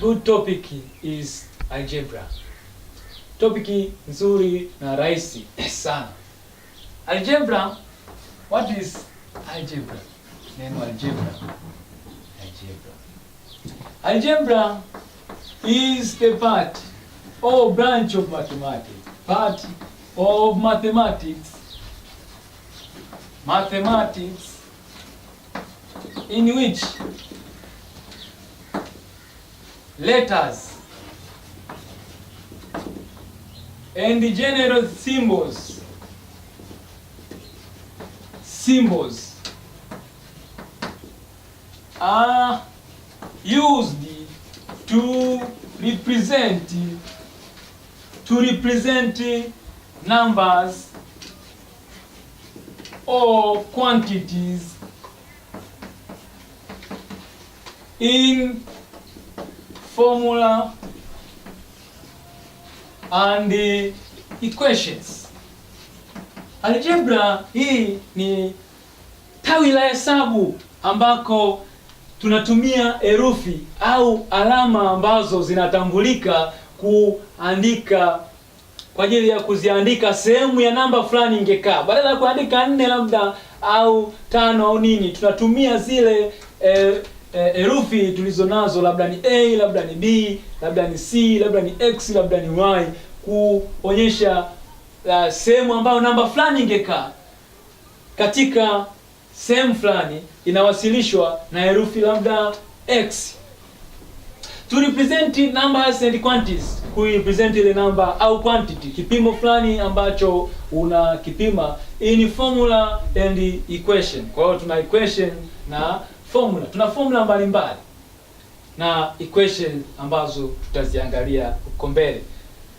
good topic is algebra. Topic nzuri na rahisi sana. Algebra, what is algebra? Neno algebra. Algebra is the part or branch of mathematics. Part of mathematics in which letters and the general symbols are used to represent numbers or quantities in formula and equations. Algebra hii ni tawi la hesabu ambako tunatumia herufi au alama ambazo zinatambulika kuandika kwa ajili ya kuziandika sehemu ya namba fulani ingekaa. Badala ya kuandika 4 labda au 5 au nini, tunatumia zile herufi tulizo nazo, labda ni A, labda ni B, labda ni C, labda ni X, labda ni Y, kuonyesha sehemu ambayo namba fulani ingekaa. Katika sehemu fulani inawasilishwa na herufi labda X. To represent numbers and quantities, ku represent ile number au quantity, kipimo fulani ambacho unakipima, in formula and equation. Kwa hiyo tuna equation na formula. Tuna formula mbalimbali na equation ambazo tutaziangalia huko mbele.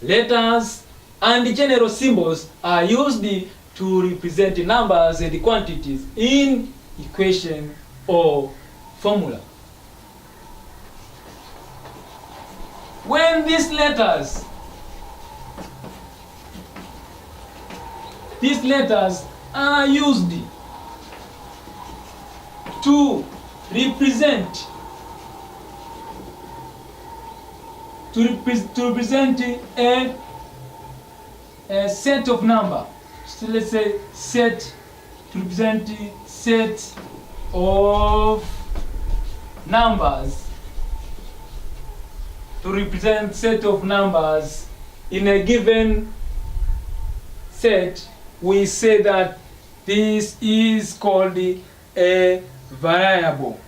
Letters and general symbols are used to represent numbers and quantities in equation or formula. When these letters are used to represent a set of number. So let's say set, to represent set of numbers. To represent set of numbers in a given set, we say that this is called a variable.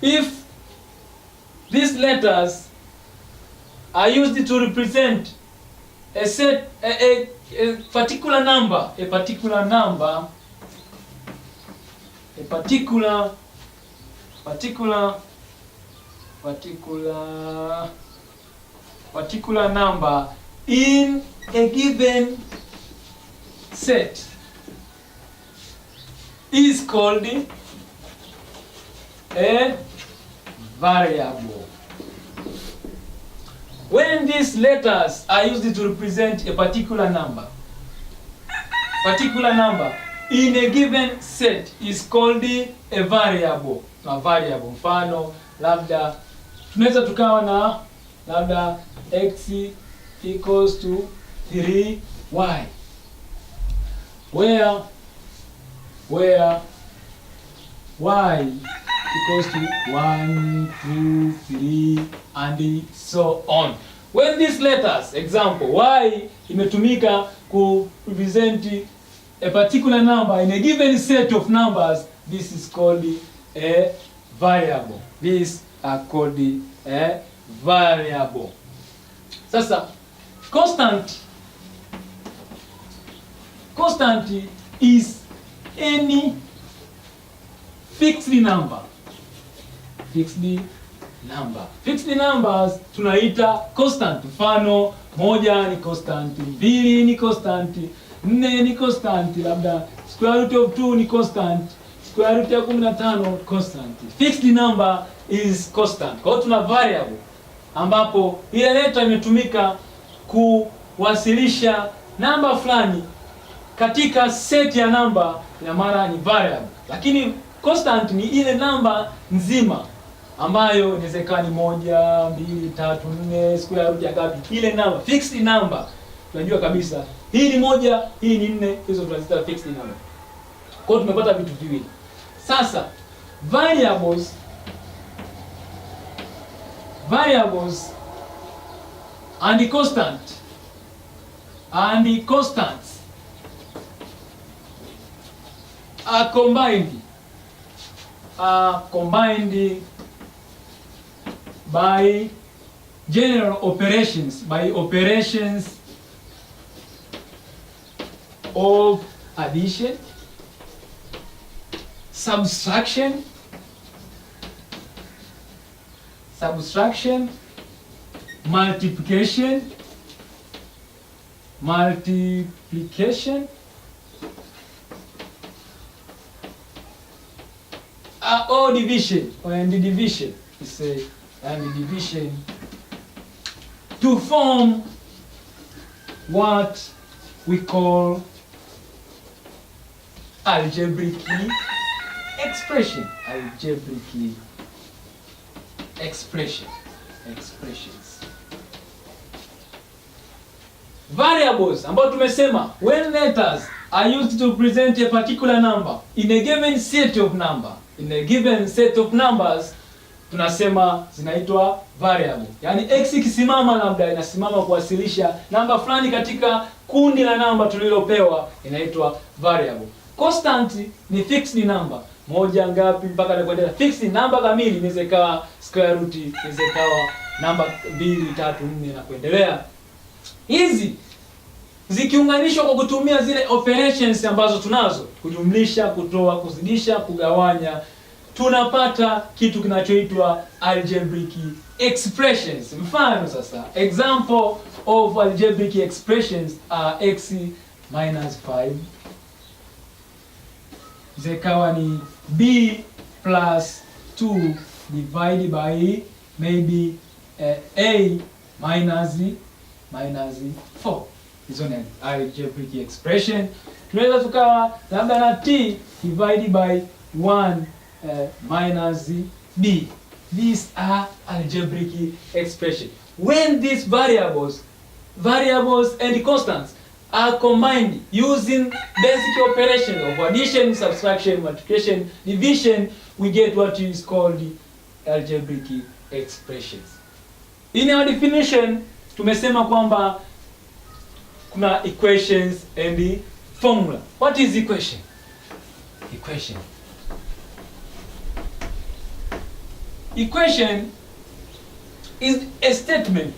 If these letters are used to represent a set, a particular number, a particular number in a given set is called a variable. When these letters are used to represent a particular number in a given set is called a variable. A variable, mfano labda tunaweza tukawa na labda x equals to 3y, where y equals to 1, 2, 3 and so on. When these letters, example, y imetumika ku represent a particular number in a given set of numbers, this is called a variable. These are called a variable. Sasa constant is any fixed number. Fixed numbers tunaita constant. Mfano, 1 ni constant, 2 ni constant, 4 ni constant, labda square root of 2 ni constant, square root ya 15 constant. Fixed number is constant. Kwa hiyo tuna variable ambapo ile letter imetumika kuwasilisha namba fulani katika set ya namba, ina maana ni variable. Lakini constant ni ile namba nzima ambayo inaweza ikawa ni 1, 2, 3, 4, square root ya ngapi, ile number, fixed number. Tunajua kabisa hii ni 1, hii ni 4, hizo tunaziita fixed number. Kwa hiyo tumepata vitu viwili. Sasa variables and constants are combined by general operations, of addition, subtraction, multiplication, or division, to form what we call algebraic expressions. Variables ambayo tumesema when letters are used to present a particular number in a given set of numbers, tunasema zinaitwa variable. Yaani x ikisimama labda inasimama kuwasilisha namba fulani katika kundi la namba tulilopewa, inaitwa variable. Constant ni fixed number, moja ngapi mpaka na kuendelea. Fixed number kamili inaweza ikawa square root, inaweza ikawa namba 2, 3, 4 na kuendelea. Hizi zikiunganishwa kwa kutumia zile operations ambazo tunazo, kujumlisha, kutoa, kuzidisha, kugawanya, tunapata kitu kinachoitwa algebraic expressions. Mfano sasa, example of algebraic expressions are x minus 5, zikawa ni b plus 2 divided by maybe a minus 4. Hizo ni algebraic expression. Tunaweza tukawa labda na t divided by 1 minus b. These are algebraic expression. When these variables and constants are combined using basic operation of addition, subtraction, multiplication, division, we get what is called algebraic expressions. In our definition, tumesema kwamba kuna equations and formula. What is equation? Equation is a statement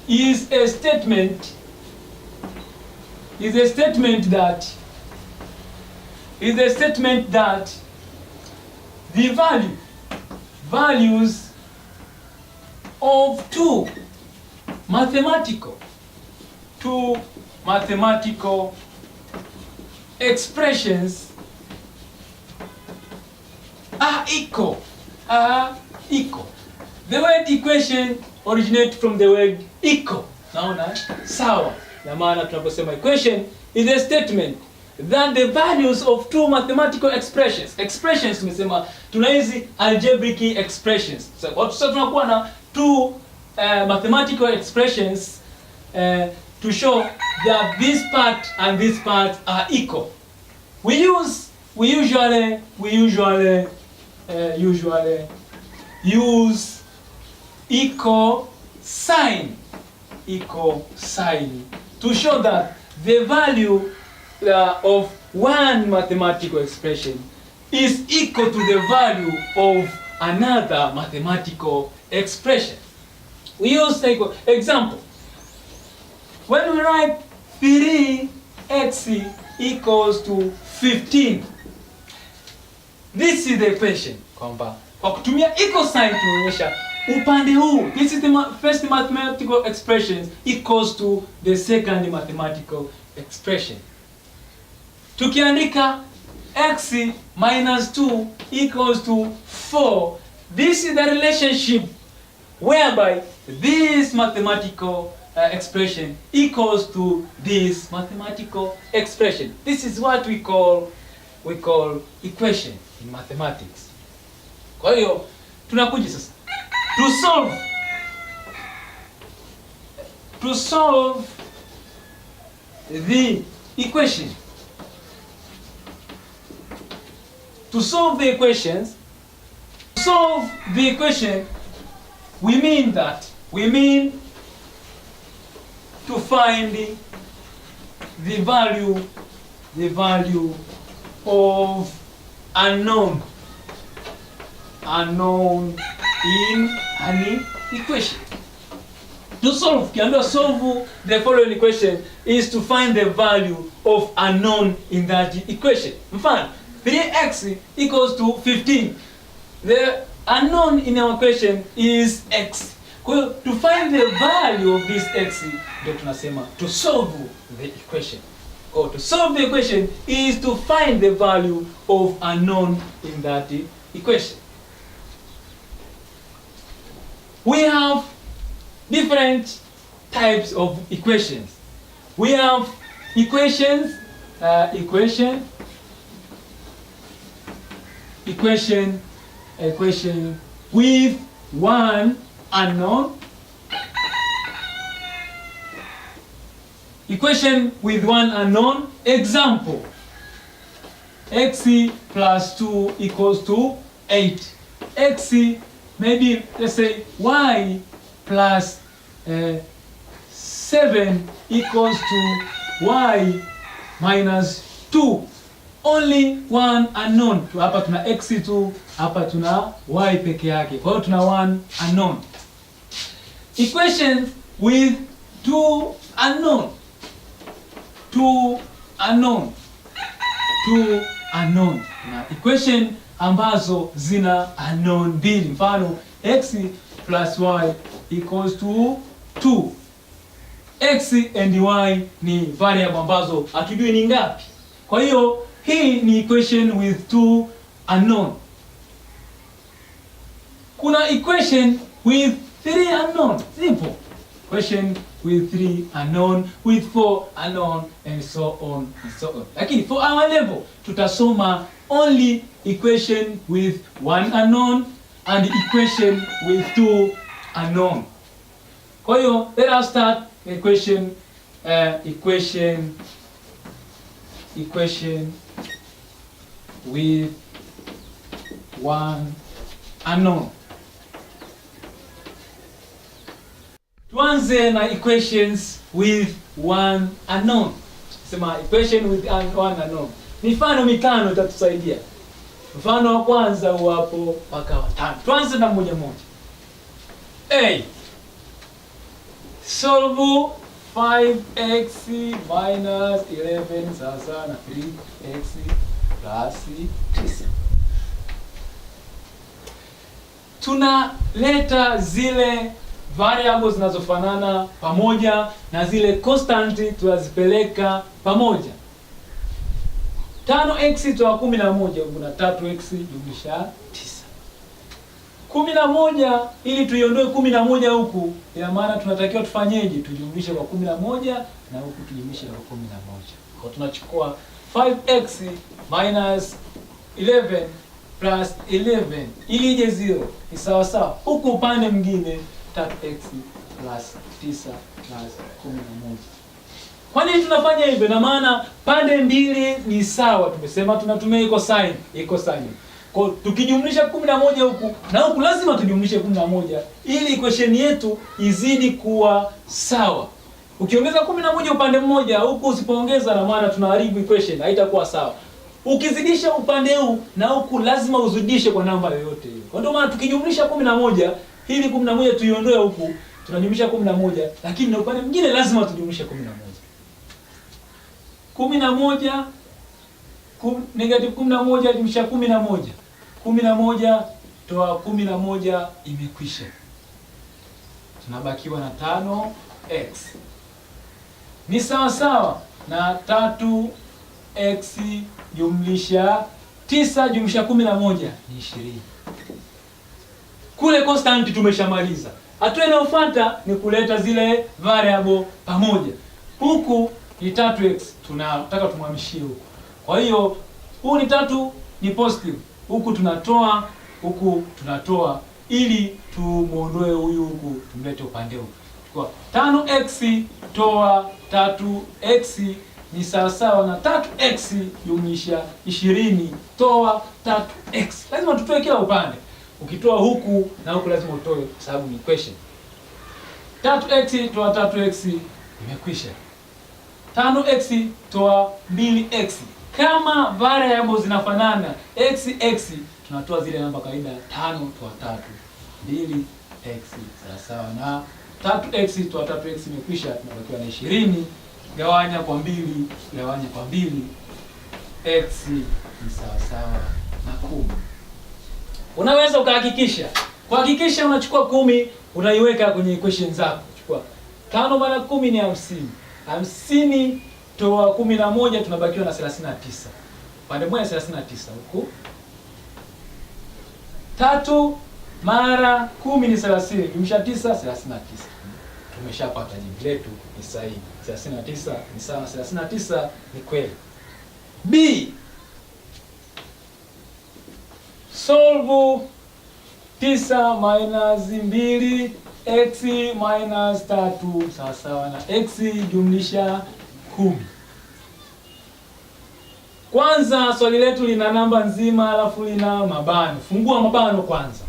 that the values of two mathematical expressions are equal. The word equation originates from the word equal. Naona sawa. Na maana tunaposema equation is a statement that the values of two mathematical expressions tumesema tuna hizi algebraic expressions. So tunakuwa na two mathematical expressions to show that this part and this part are equal. We usually use equal sign to show that the value of one mathematical expression is equal to the value of another mathematical expression. We use equal. Example, when we write 3x equals to 15, this is the equation kwamba kwa kutumia equal sign tunaonyesha upande huu, this is the first mathematical expression equals to the second mathematical expression. Tukiandika x minus 2 equals to 4, this is the relationship whereby this mathematical expression equals to this mathematical expression. This is what we call equation in mathematics. Kwa hiyo tunakuja sasa, To solve the equation. To solve the equation, we mean to find the value of unknown in an equation. To solve the following equation is to find the value of unknown in that equation. Mfano, 3x equals to 15. The unknown in our equation is x. Kwa hiyo to find the value of this x ndio tunasema to solve the equation. Or to solve the equation is to find the value of unknown in that equation. We have different types of equations. We have equation with one unknown. Equation with one unknown. Example: x plus 2 equals to 8. X, maybe let's say y plus 7 equals to y minus 2. Only one unknown. Hapa tuna x tu, hapa tuna y peke yake. Kwa hiyo tuna one unknown. Equations with two unknown. Na equation ambazo zina unknown mbili. Mfano, x plus y equals to 2. X and y ni variable ambazo hatujui ni ngapi. Kwa hiyo hii ni equation with two unknown. Kuna equation with three unknown. Simple. Equation with 3 unknown, with 4 unknown, and so on and so on. Lakini for our level tutasoma only equation with 1 unknown and equation with 2 unknown. Kwa hiyo let us start equation with 1 unknown. Tuanze na equations with one unknown. Sema equation with one unknown. Mifano mitano itatusaidia. Mfano wa kwanza hapo mpaka watano. Tuanze na moja moja. A. Solve 5x minus 11 sasa na 3x plus 9. Tunaleta zile variables zinazofanana pamoja na zile constant tunazipeleka pamoja. 5x toa 11 kuna 3x jumlisha 9. 11 ili tuiondoe 11 huku, ina maana tunatakiwa tufanyeje? Tujumlishe kwa 11 na huku tujumlishe kwa 11. Kwa tunachukua 5x minus 11 plus 11 ili ije 0 ni sawa sawa. Huku upande mwingine 3x plus 9 plus 11. Kwa nini tunafanya hivyo? Na maana pande mbili ni sawa. Tumesema tunatumia iko sign. Kwa tukijumlisha 11 huku na huku lazima tujumlishe 11 ili equation yetu izidi kuwa sawa. Ukiongeza 11 upande mmoja huku usipoongeza, na maana tunaharibu equation, haitakuwa sawa. Ukizidisha upande huu na huku lazima uzidishe kwa namba yoyote hiyo. Kwa ndio maana tukijumlisha 11 ili 11 tuiondoe huku, tunajumlisha 11, lakini na upande mwingine lazima tujumlishe 11. 11 negative 11 jumlisha 11. 11 toa 11 imekwisha. Tunabakiwa na 5x. Ni sawa sawa na 3x jumlisha 9 jumlisha 11 ni 20. Kule constant tumeshamaliza. Hatua inayofuata ni kuleta zile variable pamoja. Huku ni 3x, tunataka tumhamishie huku. Kwa hiyo huu ni 3 ni positive. Huku tunatoa ili tumuondoe huyu huku tumlete upande huu. Kwa 5x toa 3x ni sawasawa na 3x jumlisha 20 toa 3x. Lazima tutoe kila upande. Ukitoa huku na huku lazima utoe kwa sababu ni equation. 3x toa 3x imekwisha. 5x toa 2x. Kama variable zinafanana x tunatoa zile namba kawaida 5 toa 3 2x sawa na 3x toa 3x imekwisha, tunabakiwa na 20 gawanya kwa 2 gawanya kwa 2 x ni sawa na 10. Unaweza ukahakikisha. Kuhakikisha unachukua 10 unaiweka kwenye equation zako. Chukua 5 mara 10 ni 50. 50 toa 11 tunabakiwa na 39. Pande moja 39 huku. 3 mara 10 ni 30. Jumlisha 9 39. Tumeshapata jibu letu ni sahihi. 39 ni sawa na 39 ni kweli. B. Solve 9 minus 2 x minus 3 sawa na x jumlisha 10. Kwanza swali letu lina namba nzima alafu lina mabano. Fungua mabano kwanza.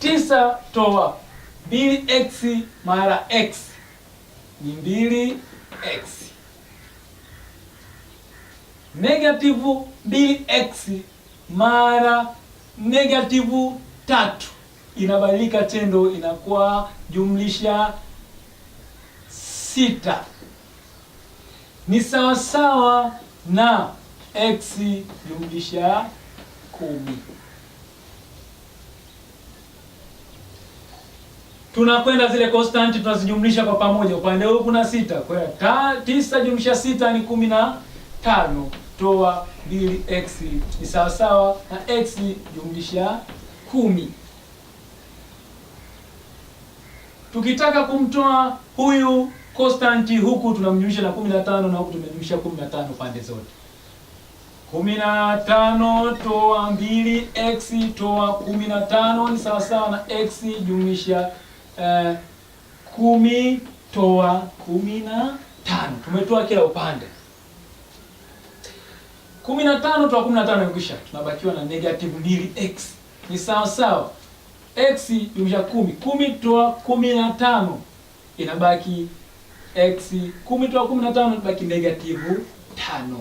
9 toa 2x mara x ni 2x. Negative 2x mara negative 3 inabadilika tendo inakuwa jumlisha 6. Ni sawa na x jumlisha 10. Tunakwenda zile constant tunazijumlisha kwa pamoja. Upande huu kuna 6. Kwa hiyo 9 jumlisha 6 ni 15. Toa 2x ni sawa na x jumlisha 10. Tukitaka kumtoa huyu constant huku tunamjumlisha na 15 na huku tumejumlisha 15 pande zote. 15 toa 2x toa 15 ni sawa na x jumlisha 10 toa 15. Tumetoa kila upande. 15 toa 15 imekwisha. Tunabakiwa na negative 2x. Ni sawa x jumlisha 10. 10 toa 15 inabaki x. 10 toa 15 inabaki negative 5.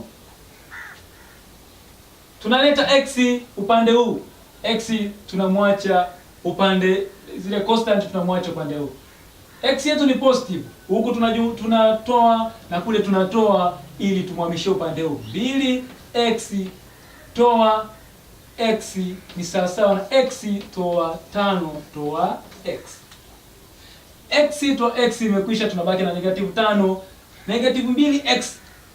Tunaleta x upande huu. X tunamwacha upande, zile constant tunamwacha upande huu. X yetu ni positive. Huku tunatoa na kule tunatoa ili tumhamishie upande huu. 2x toa x ni sawa na x toa 5 toa x. X toa x imekwisha, tunabaki na negative 5. Negative 2x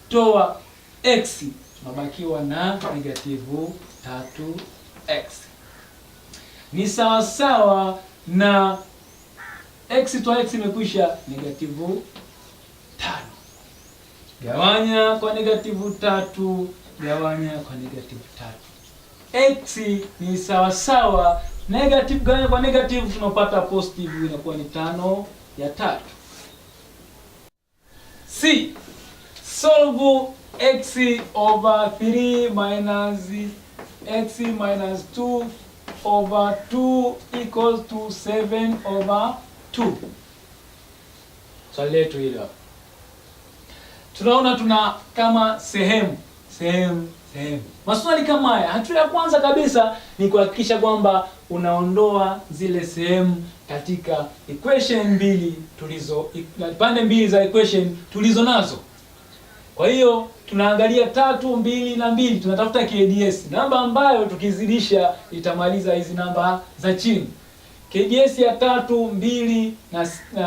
toa x tunabakiwa na negative 3x. Ni sawa na x toa x imekwisha, negative 5. Gawanya kwa negative 3, gawanya kwa negative 3. X ni sawa negative gawanya kwa negative tunapata positive inakuwa ni 5 ya 3. C. Solve x over 3 minus x minus 2 over 2 equals to 7 over 2. Swali letu hilo. Tunaona tuna kama sehemu. Maswali kama haya, hatua ya kwanza kabisa ni kuhakikisha kwamba unaondoa zile sehemu katika equation mbili pande mbili za equation tulizo nazo. Kwa hiyo tunaangalia 3, 2 na 2, tunatafuta KDS, namba ambayo tukizidisha itamaliza hizi namba za chini. KDS ya 3, 2 na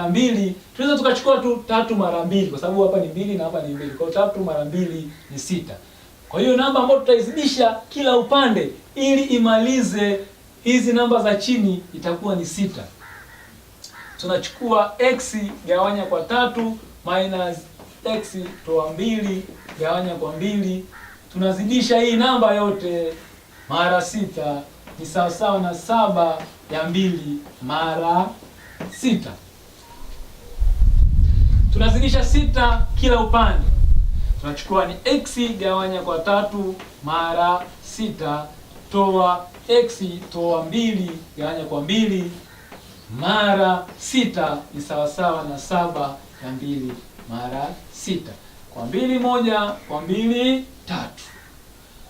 2 tunaweza tukachukua tu 3 mara 2 kwa sababu hapa ni 2 na hapa ni 2. Kwa hiyo 3 mara 2 ni 6. Kwa hiyo namba ambayo tutaizidisha kila upande ili imalize hizi namba za chini itakuwa ni 6. Tunachukua x gawanya kwa 3 minus x toa 2 gawanya kwa 2. Tunazidisha hii namba yote mara 6 ni sawa na 7 ya 2 mara 6. Tunazidisha 6 kila upande. Tunachukua ni x gawanya kwa 3 mara 6 toa x toa 2 gawanya kwa 2 mara 6 ni sawasawa na 7 ya 2 mara 6. Kwa 2 1, kwa 2 3.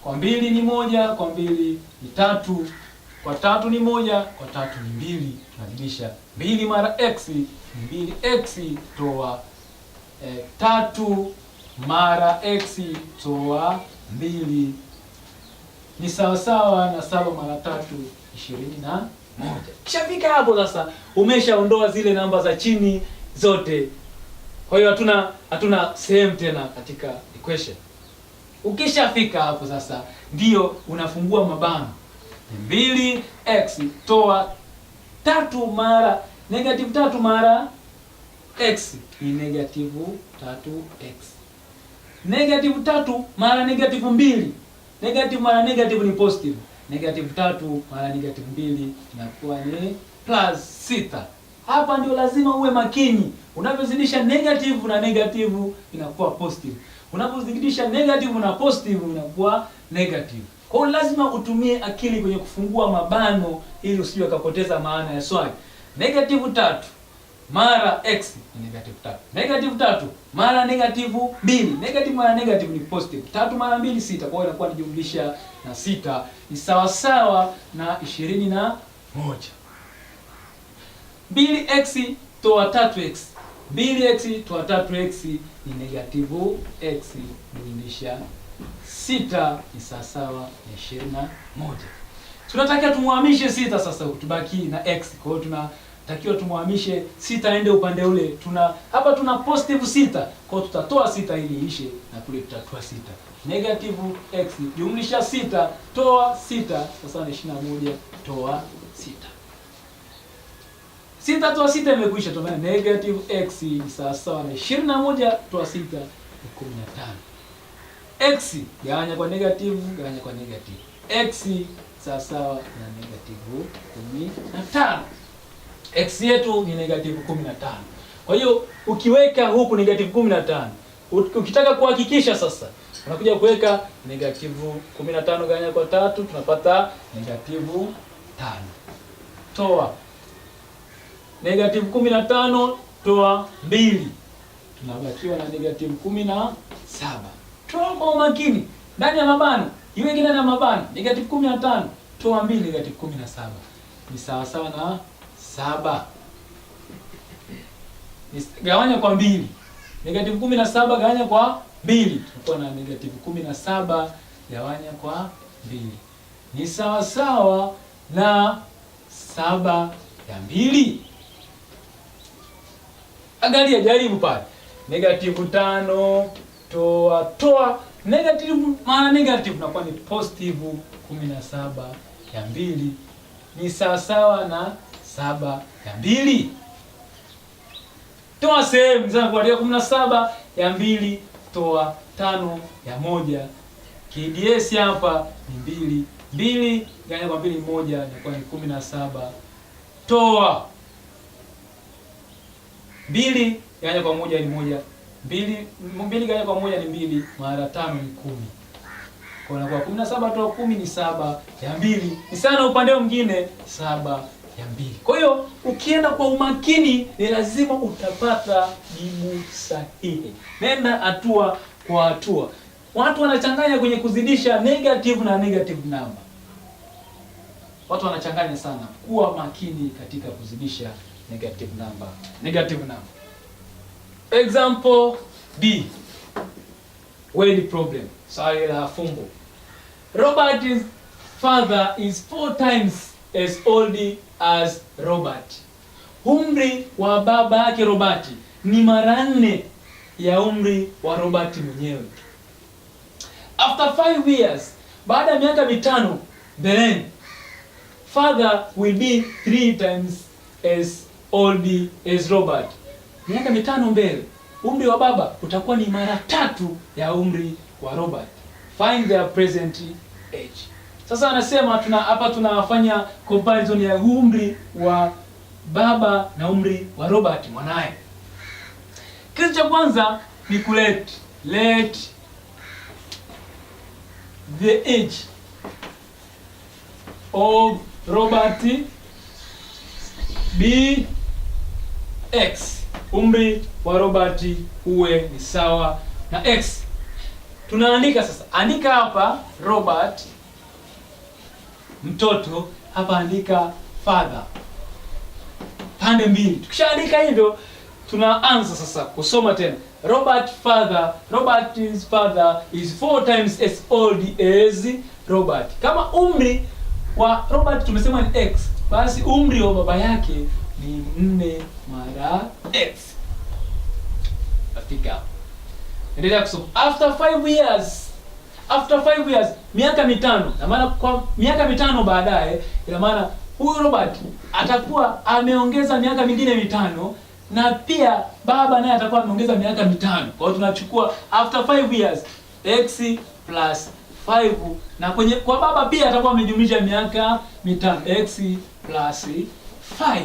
Kwa 2 ni 1, kwa 2 ni 3, kwa 3 ni 1, kwa 3 ni 2. Tunazidisha 2 mara x ni 2x toa 3 mara x toa 2 ni sawasawa na 7 mara 3 21. Kishafika hapo sasa umeshaondoa zile namba za chini zote. Kwa hiyo hatuna sehemu tena katika equation. Ukishafika hapo sasa ndio unafungua mabano. 2x toa 3 mara -3 mara x ni -3x. -3 mara -2. Negative mara negative ni positive. -3 mara -2 inakuwa ni +6. Hapa ndio lazima uwe makini. Unapozidisha negative na negative inakuwa positive. Unapozidisha negative na positive inakuwa negative. Kwa hiyo lazima utumie akili kwenye kufungua mabano ili usije ukapoteza maana ya swali. -3 mara x ni -3. -3 mara -2. Negative mara negative ni positive. 3 mara 2 6. Kwa hiyo inakuwa ni jumlisha na 6 ni sawasawa na 21. 2x toa 3x. 2x toa 3x ni -x jumlisha 6 ni sawasawa na 21. Tunatakiwa tumuhamishe 6 sasa tubaki na x. Kwa hiyo tunatakiwa tumuhamishe 6 aende upande ule. Hapa tuna positive 6. Kwa hiyo tutatoa 6 ili iishe na kule tutatoa 6. -x jumlisha 6 toa 6 sawa na 21 toa 6. 6 toa 6 imekwisha, tunaona -x ni sawa na 21 toa 6 ni 15. X gawanya kwa negative gawanya kwa negative. X sawa na -15. X yetu ni -15. Kwa hiyo ukiweka huku -15, ukitaka kuhakikisha sasa unakuja kuweka -15 gawanya kwa 3 tunapata -5. Toa -15 toa 2 tunabakiwa na -17. Toa kwa umakini ndani ya mabano, iweke ndani ya mabano. -15 toa 2 -17 ni sawasawa na 7. Gawanya kwa 2. -17 gawanya kwa 2 tunakuwa na -17 gawanya kwa 2 ni sawasawa na 7 ya 2. Angalia, jaribu pale. -5 toa negative maana negative inakuwa ni positive 17 ya 2 ni sawasawa na 7 ya 2. Toa sehemu za kwa 17 ya 2 toa 5 ya 1. KDS hapa ni 2. 2 gawanya kwa 2 ni 1 inakuwa ni 17. Toa 2 gawanya kwa 1 ni 1. 2 gawanya kwa 1 ni 2 mara 5 ni 10. Kwa hiyo 17 toa 10 ni 7 ya 2. Ni sana upande mwingine 7 ya 2. Kwa hiyo ukienda kwa umakini ni lazima utapata jibu sahihi. Nenda hatua kwa hatua. Watu wanachanganya kwenye kuzidisha negative na negative number. Watu wanachanganya sana. Kuwa makini katika kuzidisha negative number. Negative number. Example B. Word problem. Swali la fumbo. Robert's father is 4 times as old as Robert. Umri wa baba yake Robert ni mara 4 ya umri wa Robert mwenyewe. After 5 years, baada ya miaka 5 mbeleni, father will be 3 times as old as Robert. Miaka 5 mbele, umri wa baba utakuwa ni mara 3 ya umri wa Robert. Find their present age. Sasa anasema hapa tunafanya comparison ya umri wa baba na umri wa Robert mwanae. Kitu cha kwanza ni let the age of Robert be x. Umri wa Robert uwe ni sawa na x. Tunaandika sasa. Andika hapa Robert mtoto, hapa andika father. Pande mbili. Tukishaandika hivyo tunaanza sasa kusoma tena. Robert's father is 4 times as old as Robert. Kama umri wa Robert tumesema ni x, basi umri wa baba yake ni 4 mara x. Afika. Endelea kusoma. After 5 years, miaka mitano. Na maana kwa miaka mitano baadaye, ina maana huyu Robert atakuwa ameongeza miaka mingine mitano, na pia baba naye atakuwa ameongeza miaka mitano. Kwa hiyo tunachukua after 5 years x plus 5, na kwa baba pia atakuwa amejumlisha miaka mitano, x plus 5.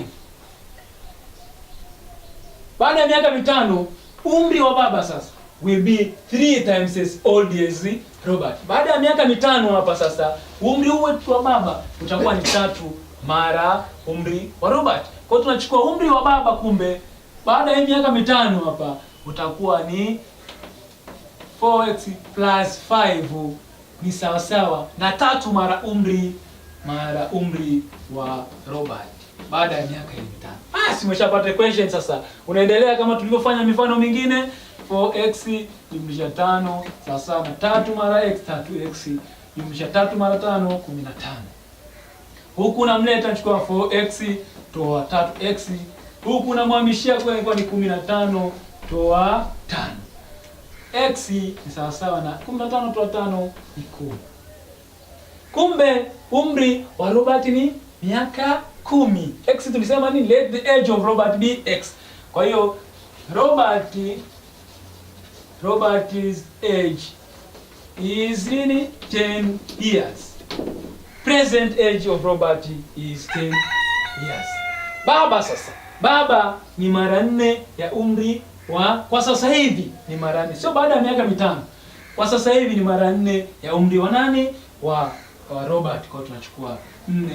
Baada ya miaka mitano, umri wa baba sasa will be 3 times as old as Robert. Baada ya miaka mitano hapa sasa, umri wetu wa baba utakuwa ni 3 mara umri wa Robert. Kwa hiyo tunachukua umri wa baba, kumbe baada ya miaka mitano hapa utakuwa ni 4x plus 5 ni sawa sawa na 3 mara umri wa Robert baada ya miaka mitano. Basi umeshapata equation sasa. Unaendelea kama tulivyofanya mifano mingine. 4x jumlisha 5 sawa sawa na 3 mara x, 3x jumlisha 3 mara 5 15. Huku namleta chukua 4x toa 3x. Huku namhamishia kwa ni 15 toa 5. X ni sawa sawa na 15 toa 5 ni 10. Kumbe umri wa Robert ni miaka 10. X tulisema ni let the age of Robert be x. Kwa hiyo Robert's age is 10 years. Present age of Robert is 10 years. Baba ni mara 4 ya umri wa kwa sasa hivi ni mara 4. Sio baada ya miaka mitano. Kwa sasa hivi ni mara 4 ya umri wa nani? Wa Robert. Kwa tunachukua 4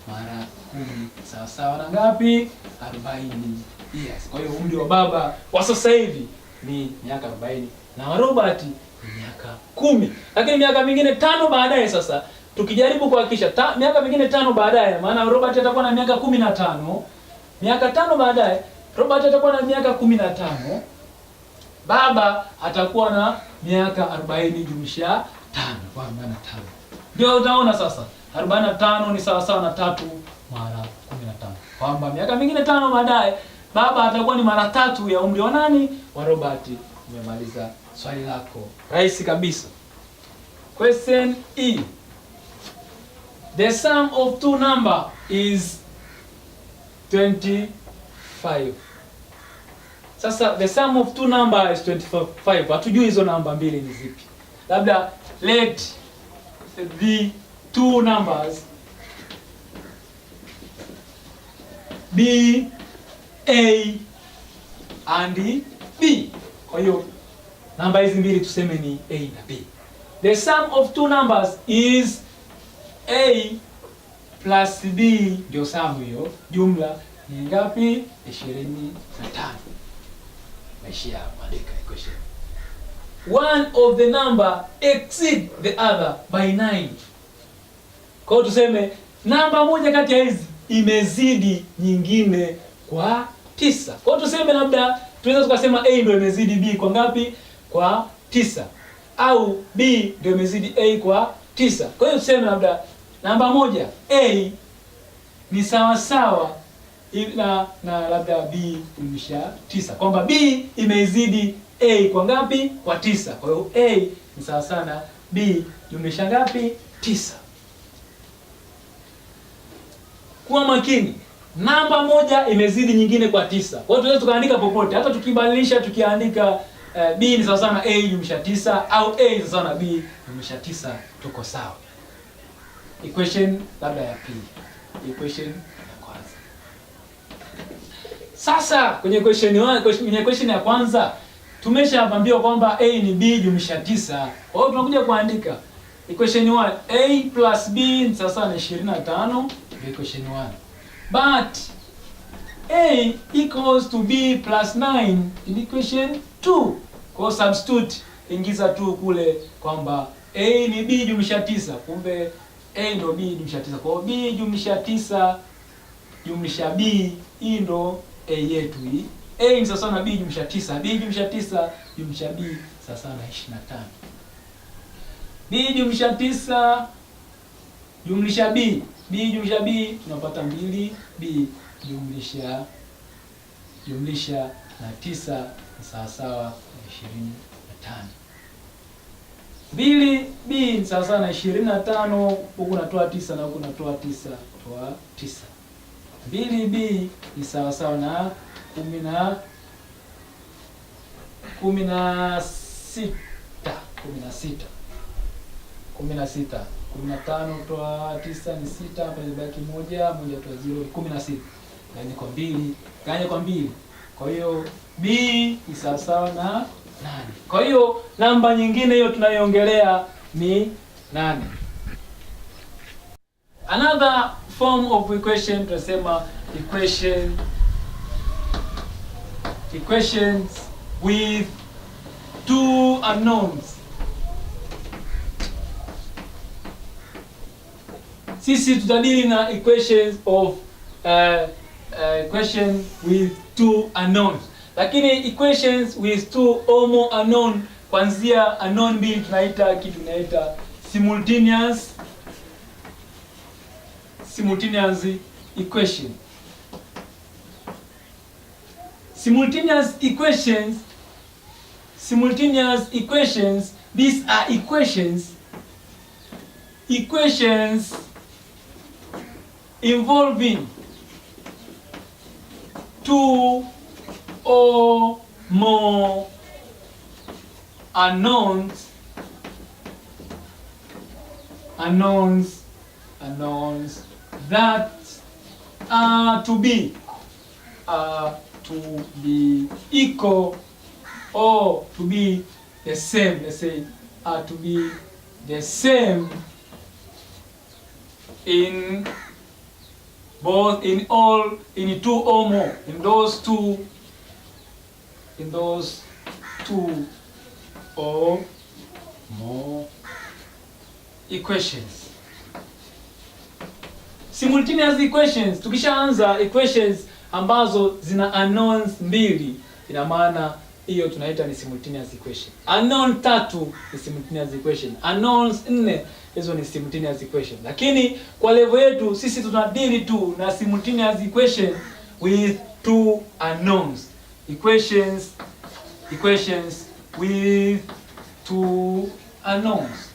mara 10 sawa sawa na ngapi? 40 years. Kwa hiyo umri wa baba kwa sasa hivi ni miaka 40 na wa Robert ni miaka 10. Lakini miaka mingine 5 baadaye sasa tukijaribu kuhakikisha miaka mingine 5 baadaye, maana Robert atakuwa na miaka 15. Miaka 5 baadaye Robert atakuwa na miaka 15. Baba atakuwa na miaka 40 jumlisha 5 kwa 45. Ndio utaona sasa 45 ni sawa sawa na 3 mara 15. Kwamba miaka mingine 5 baadaye baba atakuwa ni mara 3 ya umri wa nani? Wa Robert. Umemaliza swali lako. Rahisi kabisa. Question E. The sum of two number is 25. Sasa the sum of two number is 25. Hatujui hizo namba mbili ni zipi. Labda let the two numbers be A and B. Kwa hiyo namba hizi mbili tuseme ni A na B. The sum of two numbers is A plus B, ndio sum hiyo. Jumla ni ngapi? 25. Maishia andika equation. One of the number exceed the other by 9. Kwa hiyo tuseme namba moja kati ya hizi imezidi nyingine kwa 9. Kwa hiyo tuseme labda tunaweza tukasema A ndio imezidi B kwa ngapi? Kwa 9. Au B ndio imezidi A kwa 9. Kwa hiyo tuseme labda namba moja A ni sawa sawa na labda B jumlisha 9. Kwamba B imezidi A kwa ngapi? Kwa 9. Kwa hiyo A ni sawa sawa na B jumlisha ngapi? 9. Kuwa makini. Namba moja imezidi nyingine kwa 9. Kwa hiyo tunaweza tukaandika popote. Hata tukibadilisha tukiandika B ni sawa sawa na A jumlisha 9 au A ni sawa na B jumlisha 9, tuko sawa. equation labda ya pili, equation ya kwanza. Sasa kwenye equation ya kwanza tumeshaambiwa kwamba a ni b jumlisha 9. Kwa hiyo tunakuja kuandika equation 1, a plus b ni sawa na 25 equation 1. But a equals to b plus 9 in equation 2. Kwa substitute, ingiza tu kule kwamba a ni b jumlisha 9, kumbe a ndo b jumlisha 9. Kwa b jumlisha 9 jumlisha b, hii ndo a yetu hii. A ni sawa na b jumlisha 9, b jumlisha 9 jumlisha b sawa na 25. B jumlisha 9 jumlisha b, b jumlisha b tunapata 2, b jumlisha na 9 ni sawa na 25. 2b ni sawa na 25, huku natoa 9 na huku natoa 9, toa 9. 2b ni sawa na 16. 15 toa 9 ni 6, hapa ibaki 1 toa 0, 16. Gawanya kwa 2. Kwa hiyo b ni sawa na 8. Kwa hiyo namba nyingine hiyo tunayoongelea ni 8. Another form of equation tunasema equations with two unknowns. Sisi tutadili na equations of equation with two unknowns. Lakini equations with two or more unknown, kuanzia unknown mbili tunaita kitu tunaita simultaneous equation. Simultaneous equations, these are equations involving two or more unknowns that are to be equal or to be the same. Let's say are to be the same in two or more, in those two or more equations. Simultaneous equations, tukishaanza equations ambazo zina unknowns mbili, ina maana hiyo tunaita ni simultaneous equation. Unknown 3 ni simultaneous equation. Unknowns 4 hizo ni simultaneous equation. Lakini kwa level yetu sisi tunadili tu na simultaneous equation with two unknowns. Equations with two unknowns.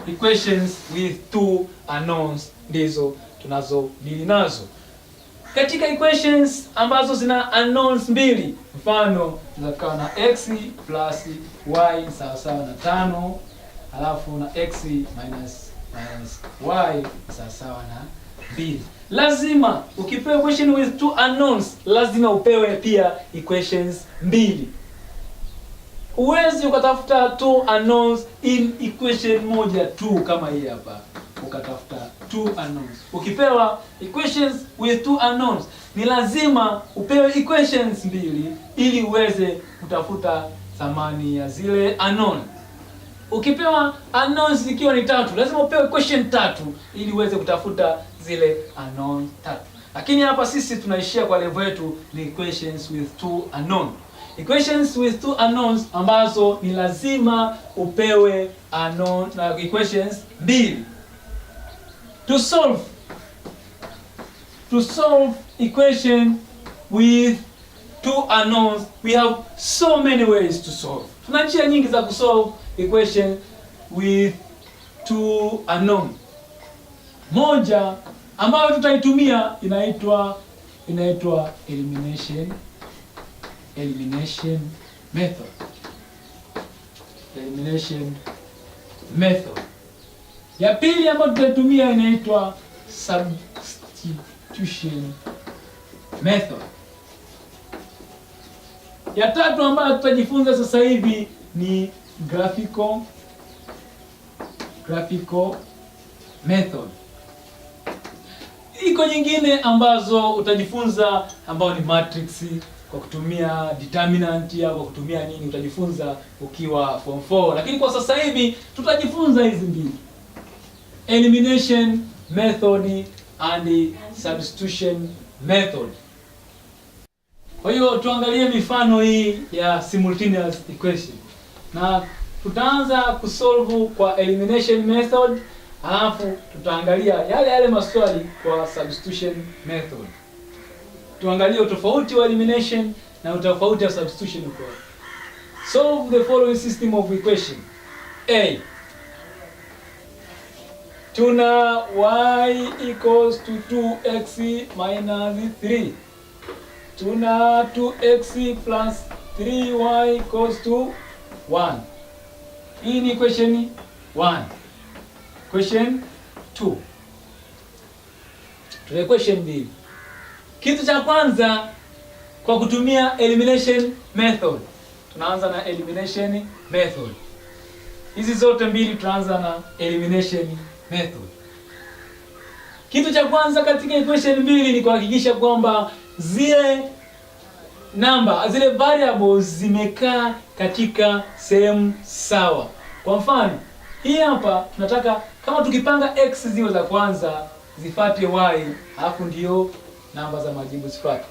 Equations with two unknowns ndizo tunazodili nazo. Katika equations ambazo zina unknowns mbili, mfano zakawa na x plus y sawa na 5, alafu na x minus y sawa na 2. Lazima ukipewa equation with two unknowns, lazima upewe pia equations mbili. Uwezi ukatafuta two unknowns in equation moja tu kama hii hapa, ukatafuta two unknowns. Ukipewa equations with two unknowns, ni lazima upewe equations mbili ili uweze kutafuta thamani ya zile unknown. Ukipewa unknowns zikiwa ni 3, lazima upewe equation 3 ili uweze kutafuta zile unknown 3. Lakini hapa sisi tunaishia kwa level yetu ni equations with two unknown. Equations with two unknowns ambazo ni lazima upewe unknown na equations mbili. To solve equation with two unknowns, we have so many ways to solve. Tuna njia nyingi za kusolve equation with two unknown. Moja ambayo tutaitumia inaitwa elimination method. Ya pili ambayo tutatumia inaitwa substitution method. Ya tatu ambayo tutajifunza sasa hivi ni graphical method. Iko nyingine ambazo utajifunza ambao ni matrix kwa kutumia determinant au kwa kutumia nini, utajifunza ukiwa form 4, lakini kwa sasa hivi tutajifunza hizi mbili, elimination method and substitution method. Kwa hiyo tuangalie mifano hii ya simultaneous equation, na tutaanza kusolve kwa elimination method, alafu tutaangalia yale maswali kwa substitution method. Tuangalie utofauti wa elimination na utofauti wa substitution kwa. Solve the following system of equation. A. Tuna y equals to 2x minus 3. Tuna 2x plus 3y equals to 1. Hii ni equation 1. Question 2. Tuna equation 2. Kitu cha kwanza kwa kutumia elimination method. Tunaanza na elimination method. Hizi zote mbili tunaanza na elimination method. Kitu cha kwanza katika equation mbili ni kuhakikisha kwamba zile variables zimekaa katika sehemu sawa. Kwa mfano, hii hapa tunataka kama tukipanga x ziwe za kwanza zifuate y, alafu ndio namba za majibu zifuate.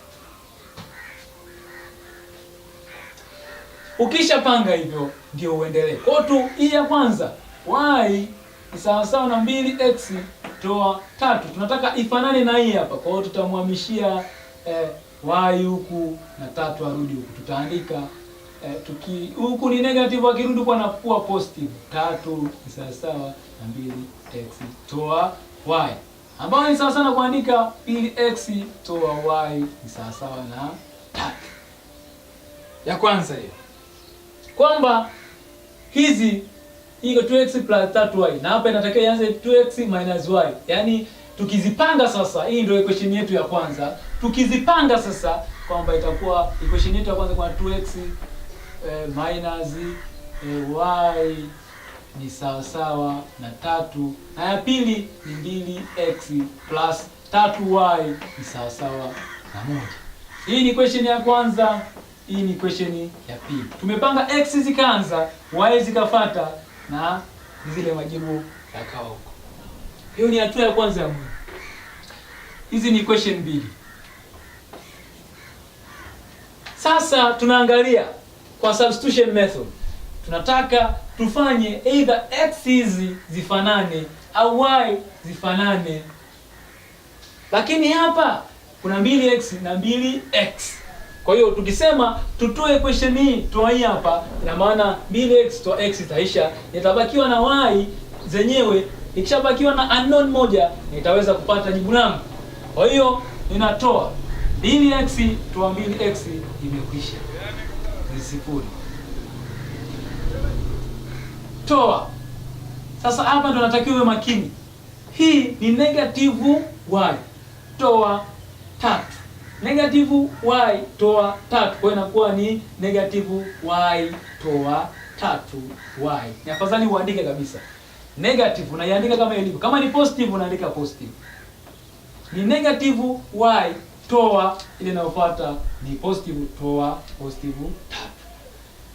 Ukishapanga hivyo ndio uendelee. Kwa tu hii ya kwanza y ni sawa na 2x toa 3. Tunataka ifanane na hii hapa. Kwa hiyo tutamhamishia y huku na 3 arudi huku. Tutaandika huku ni negative, akirudi kwa na kuwa positive. 3 ni sawa na 2x toa y, ambayo ni sawa na kuandika 2x toa y ni sawa na 3. Ya kwanza hiyo. Kwamba hizi iko 2x plus 3y na hapa inatakiwa ianze 2x minus y. Yaani tukizipanga sasa, hii ndio equation yetu ya kwanza. Tukizipanga sasa kwamba itakuwa equation yetu ya kwanza kwa 2x minus y ni sawa na 3, na ya pili ni 2x plus 3y ni sawa na 1. Hii ni equation ya kwanza, hii ni equation ya pili. Tumepanga x zikaanza, y zikafuata na zile majibu yakawa huko. Hiyo ni hatua ya kwanza ya mwendo. Hizi ni equation mbili. Sasa tunaangalia kwa substitution method. Tunataka tufanye either x hizi zifanane au y zifanane. Lakini hapa kuna 2x na 2x. Kwa hiyo tukisema tutoe equation hii, toa hii hapa, ina maana 2x toa x itaisha, itabakiwa na y zenyewe. Ikishabakiwa na unknown moja, nitaweza kupata jibu langu. Kwa hiyo ninatoa 2x toa 2x, imekwisha. Ni sifuri. Toa. Sasa hapa ndo natakiwa makini. Hii ni negative y. Toa 3. Negative y toa 3. Kwa inakuwa ni negative y toa 3y. Ni afadhali uandike kabisa. Negative unaiandika kama ilivyo. Kama ni positive unaandika positive. Ni negative y toa ile inayofuata ni positive toa positive 3.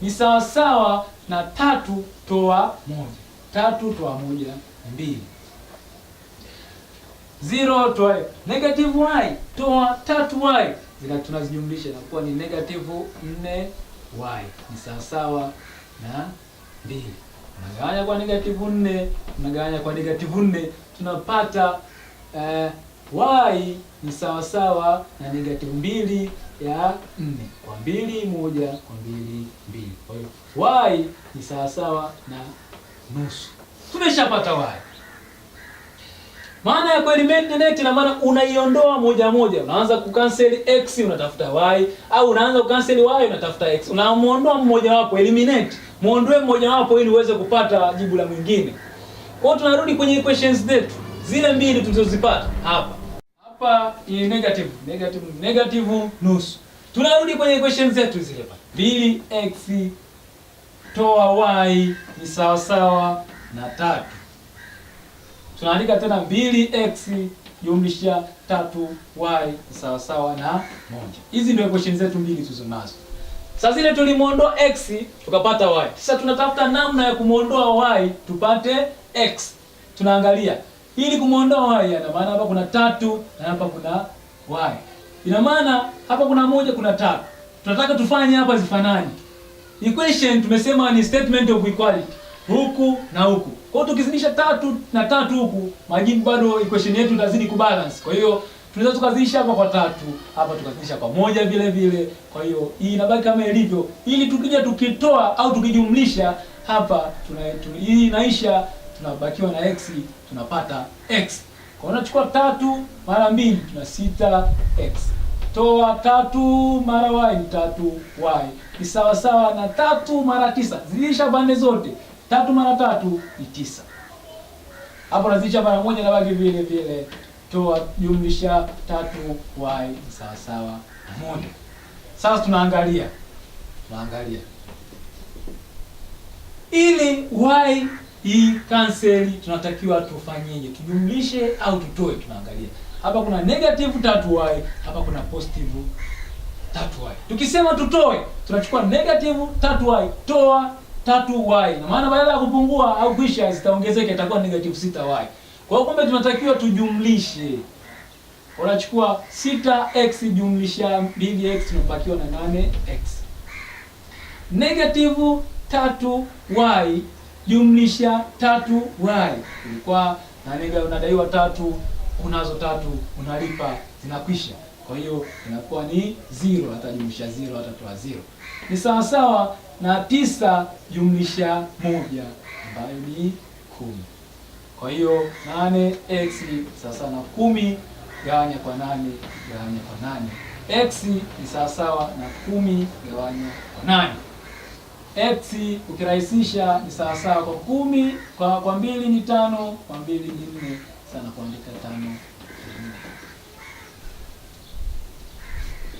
Ni sawa na 3 toa 1. 3 toa 1 2. 0 toa negative y toa 3y, zile tunazijumlisha na kuwa ni negative 4y ni sawa na 2. Tunagawanya kwa negative 4, tunagawanya kwa negative 4, tunapata y ni sawa na negative 2 ya 4 kwa 2 1 kwa 2 2. Kwa hiyo y ni sawa na nusu. Tumeshapata y. Maana ya kueliminate ina maana unaiondoa moja moja. Unaanza kucancel x unatafuta y, au unaanza kucancel y unatafuta x. Unamuondoa mmoja wapo, eliminate. Muondoe mmoja wapo ili uweze kupata jibu la mwingine. Kwa hiyo tunarudi kwenye equations zetu zile mbili tulizozipata hapa. Hapa ni negative nusu. Tunarudi kwenye equations zetu zile hapa. 2x toa y ni sawa sawa na 3. Tunaandika tena 2x jumlisha 3y ni sawa sawa na 1. Hizi ndio equations zetu mbili tulizonazo. Sasa zile tulimuondoa x tukapata y. Sasa tunatafuta namna ya kumuondoa y tupate x. Tunaangalia ili kumuondoa y, ina maana hapa kuna 3 na hapa kuna y. Ina maana hapa kuna 1 kuna 3. Tunataka tufanye hapa zifanane. Equation tumesema ni statement of equality. Huku na huku. Kwa hiyo tukizidisha 3 na 3 huku, majibu bado equation yetu itazidi kubalance. Kwa hiyo tunaweza tukazidisha hapa kwa 3, hapa tukazidisha kwa 1 vile vile. Kwa hiyo hii inabaki kama ilivyo. Ili tukija tukitoa au tukijumlisha hapa hii inaisha, tunabakiwa na x, tunapata x. Kwa hiyo unachukua 3 mara 2 tuna 6x. Toa 3 mara y ni 3y. Ni sawa sawa na 3 mara 9. Zidisha pande zote. 3 mara 3 ni 9. Hapo nazidisha mara 1 na baki vile vile. Toa jumlisha 3y ni sawa sawa na 1. Sasa tunaangalia. Ili y hii cancel tunatakiwa tufanyeje? Tujumlishe au tutoe? Tunaangalia. Hapa kuna negative 3y, hapa kuna positive 3y. Tukisema tutoe, tunachukua negative 3y, toa 3y. Na maana badala ya kupungua au kuisha zitaongezeka, itakuwa negative 6y. Kwa hiyo kumbe tunatakiwa tujumlishe. Unachukua 6x jumlisha 2x tunabakiwa na 8x. Negative 3y jumlisha 3y. Ilikuwa na negative unadaiwa 3, unazo 3, unalipa, zinakwisha. Kwa hiyo inakuwa ni 0, hata jumlisha 0 hata toa 0. Ni sawa sawa na 9 jumlisha 1 ambayo ni 10. Kwa hiyo 8x sasa na 10 gawanya kwa 8 gawanya kwa 8. X ni sawa sawa na 10 gawanya kwa 8. X ukirahisisha ni sawa sawa kwa 10 kwa 2 ni 5, kwa 2 ni 4, sana kuandika 5.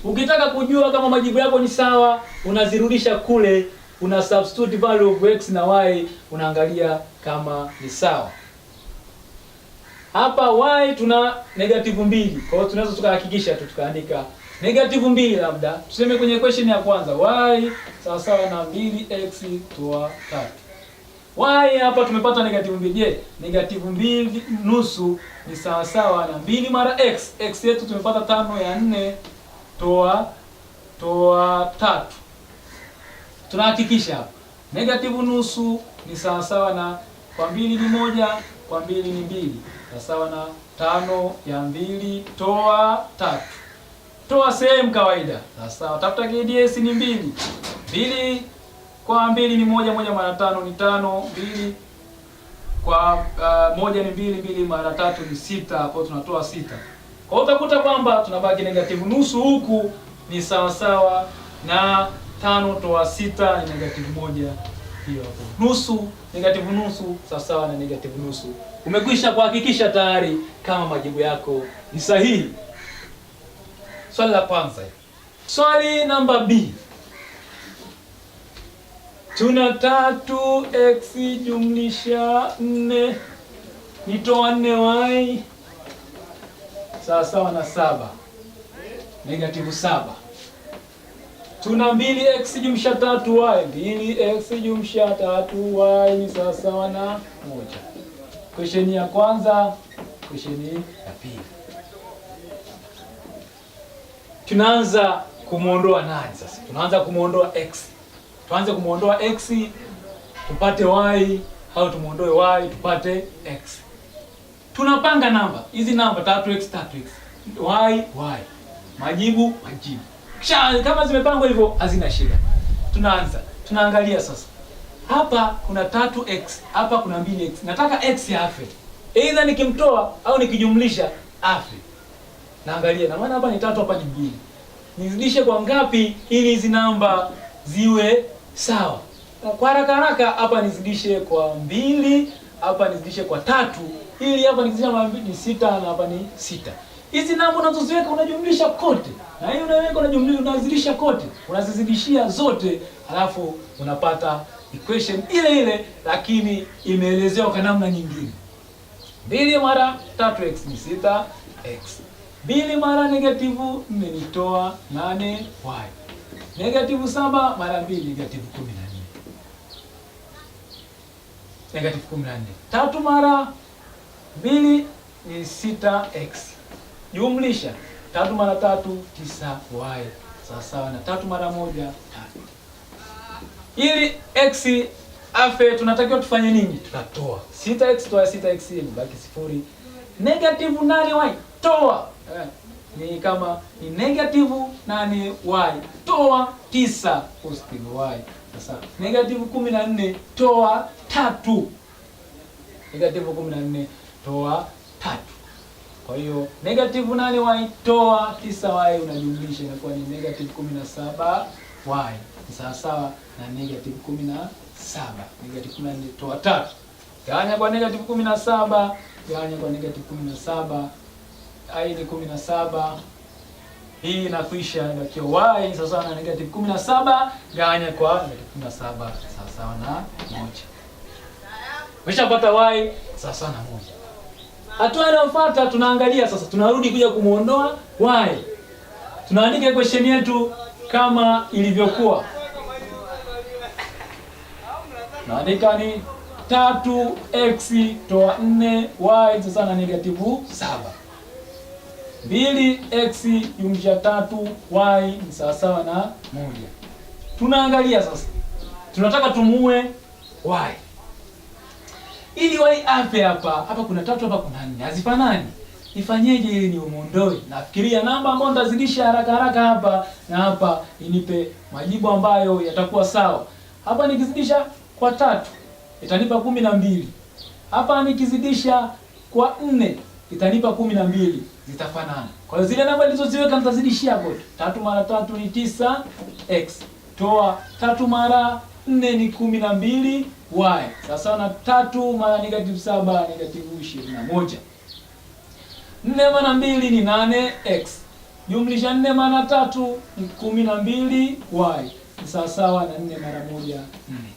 Ukitaka kujua kama majibu yako ni sawa, unazirudisha kule, una substitute value of x na y, unaangalia kama ni sawa. Hapa y tuna negative 2. Kwa hiyo tunaweza tukahakikisha tu tukaandika negative 2 labda. Tuseme kwenye equation ya kwanza y sawa sawa na 2x toa 3. Y hapa tumepata negative 2. Je, negative 2 nusu ni sawa sawa na 2 mara x. X yetu tumepata 5 ya 4 toa 3. Tunahakikisha hapa negative nusu ni sawa sawa na kwa 2 ni 1, kwa 2 ni 2. Sawa na 5 ya 2 toa 3. Toa sehemu kawaida. Sawa, tafuta KDS ni 2. 2 kwa 2 ni 1, 1 mara 5 ni 5, 2 kwa 1 ni 2, 2 mara 3 ni 6, kwa tunatoa 6. Kwa hiyo utakuta kwamba tunabaki negative nusu huku ni sawa sawa na 5 toa 6 ni negative 1. Hiyo hapo. Nusu, negative nusu sawa sawa na negative nusu. Umekwisha kuhakikisha tayari kama majibu yako ni sahihi. Swali la kwanza. Swali namba B. Tuna 3x jumlisha 4 nitoa 4y sawa sawa na 7. Negative 7. Tuna 2x jumlisha 3y. 2x jumlisha 3y ni sawa sawa na 1. Question ya kwanza, question ya pili. Tunaanza kumuondoa nani sasa? Tunaanza kumuondoa x. Tuanze kumuondoa x tupate y au tumuondoe y tupate x. Tunapanga namba. Hizi namba 3x y. Majibu. Kisha kama zimepangwa hivyo hazina shida. Tunaangalia sasa. Hapa kuna 3x, hapa kuna 2x. Nataka x afe. Either nikimtoa au nikijumlisha afe. Naangalia na maana hapa ni 3, hapa ni 2. Nizidishe kwa ngapi ili hizi namba ziwe sawa? Kwa haraka hapa nizidishe kwa 2 hapa nizidishe kwa 3, ili hapa nikizidisha mara 2 ni 6 na hapa ni 6. Hizi namba unazoziweka unajumlisha kote. Na hii unaweka unazidisha kote. Unazizidishia zote, alafu unapata equation ile ile lakini imeelezewa kwa namna nyingine. 2 mara 3x ni 6x. 2 mara -4 nitoa 8y. -7 mara 2 -14. -14. 3 mara 2 ni 6x. Jumlisha 3 mara 3 9y. Sawa na 3 mara 1 3. Ili x afe tunatakiwa tufanye nini? Tutatoa 6x toa 6x ibaki 0. -8y toa ni kama ni -8y toa 9 positive y. Sasa -14 toa 3. -14 toa 3. Kwa hiyo -8y toa 9y unajumlisha inakuwa ni -17y. Sawa na -17. -14 toa 3. Gawanya kwa -17, gawanya kwa -17. Hii ni 17. Hii inakwisha inakiwa y sawa na -17 gawanya kwa -17 sawa na 1. Umeshapata y sawa na 1. Hatua inayofuata tunaangalia sasa, tunarudi kuja kumuondoa y. Tunaandika equation yetu kama ilivyokuwa. Naandika ni 3x toa 4y sawa na -7. 2x jumlisha 3y ni sawa na 1. Tunaangalia sasa. Tunataka tumuue y. Ili y ape hapa kuna 3 hapa kuna 4. Hazifanani. Nifanyeje ili ni umuondoe? Nafikiria namba ambayo nitazidisha haraka hapa na hapa inipe majibu ambayo yatakuwa sawa. Hapa nikizidisha kwa 3 itanipa 12. Hapa nikizidisha kwa 4 itanipa 12, zitafanana. Kwa hiyo zile namba nilizoziweka nitazidishia kote. 3 mara 3 ni 9x. Toa 3 mara 4 ni 12y. Sawa na 3 mara -7 -21. 4 mara 2 ni 8x. Jumlisha 4 mara 3 ni 12y. Sawa na 4 mara 1 4.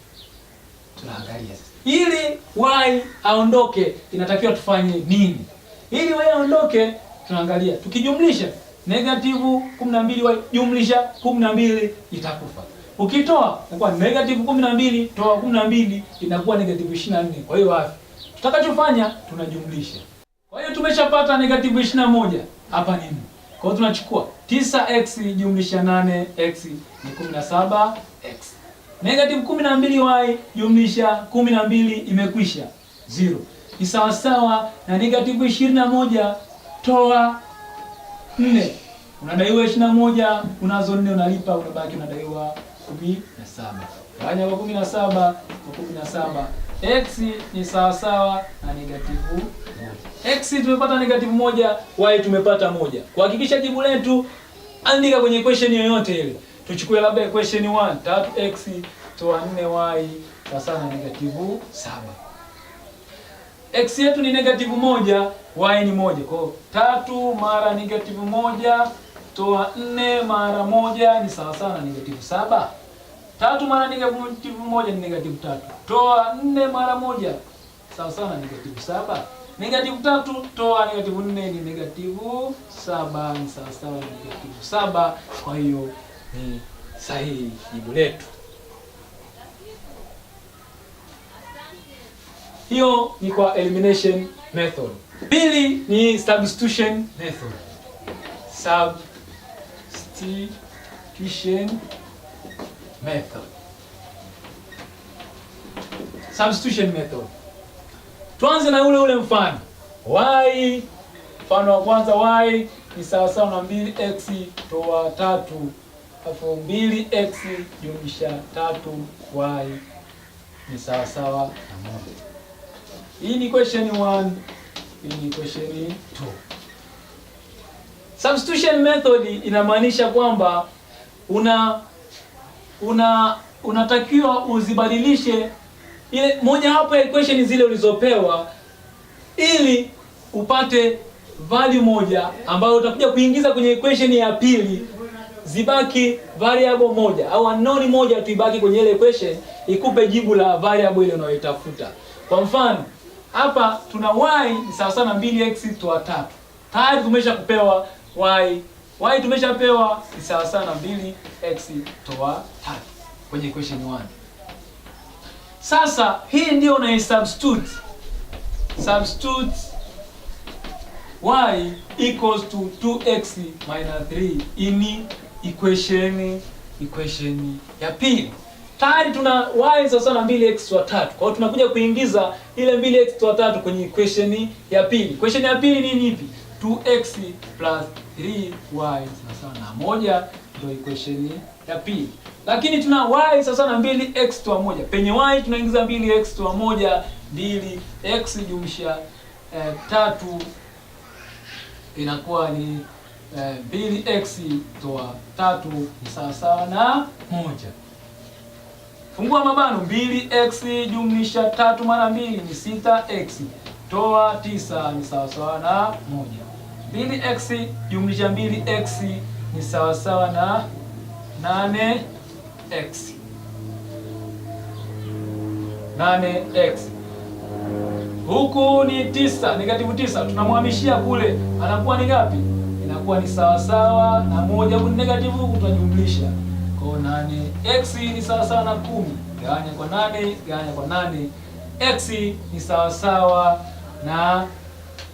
Tunaangalia sasa. Ili y aondoke inatakiwa tufanye nini? Ili y aondoke tunaangalia. Tukijumlisha -12y jumlisha 12 itakufa. Ukitoa inakuwa -12 toa 12 inakuwa -24. Kwa hiyo wapi? Tutakachofanya tunajumlisha. Kwa hiyo tumeshapata -21. Hapa nini? Kwa hiyo tunachukua 9x jumlisha 8x ni 17x. -12y jumlisha 12 imekwisha 0. Ni sawa na -21 toa 4. Unadaiwa 21, unazo 4 unalipa, unabaki unadaiwa 17. Gawanya kwa 17 kwa 17. X ni sawa na -1. X tumepata -1, y tumepata 1. Kuhakikisha jibu letu, andika kwenye equation yoyote ile. Tuchukue labda equation 1, 3x toa 4y sawa na -7. X yetu ni -1, y ni 1. Kwa hiyo 3 mara -1 toa 4 mara 1 ni sawa na -7. 3 mara -1 ni -3. Toa 4 mara 1 sawa na -7. -3 toa -4 ni -7 ni sawa na -7. Kwa hiyo ni sahihi jibu letu. Hiyo ni kwa elimination method. Pili ni substitution method. Substitution method. Substitution method. Tuanze na ule mfano. Y, mfano wa kwanza y ni sawa na 2x toa 3. Alafu 2x jumlisha 3y ni sawa na 1. Hii ni question 1, hii ni question 2. Substitution method inamaanisha kwamba unatakiwa uzibadilishe ile moja hapo ya equation zile ulizopewa, ili upate value moja ambayo utakuja kuingiza kwenye equation ya pili, zibaki variable moja au unknown moja tu ibaki kwenye ile equation, ikupe jibu la variable ile unayoitafuta. Kwa mfano, hapa tuna y ni sawa sana 2x toa 3. Tayari tumesha kupewa y. Y tumeshapewa ni sawa sana 2x toa 3 kwenye equation 1. Sasa hii ndio una substitute y equals to 2x minus 3 in equation ya pili. Tayari tuna y sawa sana 2x toa 3. Kwa hiyo tunakuja kuingiza ile 2x toa 3 kwenye equation ya pili. Equation ya pili ni ipi? 2x plus 3y sawa na 1 ndio equation ya pili. Lakini tuna y sawa sana 2x toa 1. Penye y tunaingiza 2x toa 1, 2x jumlisha 3 inakuwa ni 2x toa 3 ni sawa sawa na 1. Fungua mabano, 2x jumlisha 3 mara 2 ni 6x toa 9 ni sawa sawa na 1. 2x jumlisha 2x ni sawa sawa na 8x. 8x. Huku ni 9, negative 9. Tunamhamishia kule. Anakuwa ni ngapi? Inakuwa ni sawa sawa na 1. Huku ni negative, huku tutajumlisha. Kwa 8x ni sawa sawa na 10. Gawanya kwa 8, gawanya kwa 8. X ni sawa sawa na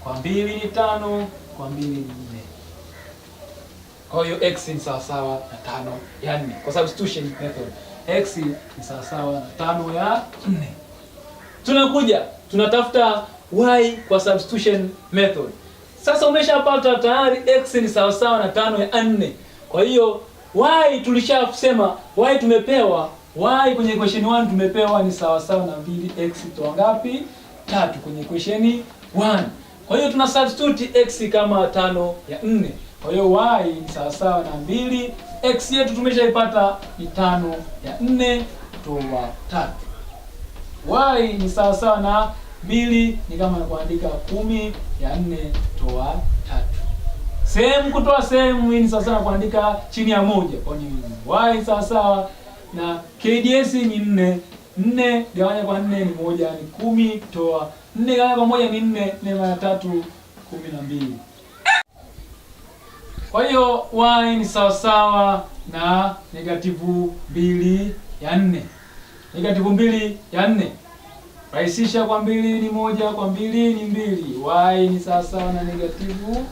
kwa 2 ni 5, kwa 2 ni 4. Kwa hiyo x ni sawa sawa na 5 ya 4. Kwa substitution method. X ni sawa sawa na 5 ya 4. Tunakuja tunatafuta y kwa substitution method. Sasa umeshapata tayari x ni sawa sawa na 5 ya 4. Kwa hiyo y tulishasema y tumepewa y kwenye equation 1 tumepewa ni sawa sawa na 2x toa ngapi? 3 kwenye equation 1. Kwa hiyo tuna substitute x kama 5 ya 4. Kwa hiyo y ni sawa sawa na 2, x yetu tumeshaipata ni 5 ya 4 toa 3. Y ni sawa sawa na 2 ni kama kuandika 10 ya 4 toa 3. Sehemu kutoa sehemu ni sawa sawa kuandika chini ya 1. Kwa hiyo y sawa sawa na KDS ni 4. 4 gawanya kwa 4 ni 1 ni 10 toa 4 gawanya kwa 1 ni 4, 4 mara 3 12. Kwa hiyo y ni sawa sawa na negative 2 ya 4. Negative 2 ya 4. Rahisisha kwa 2 ni 1, kwa 2 ni 2. Y ni sawa sawa na negative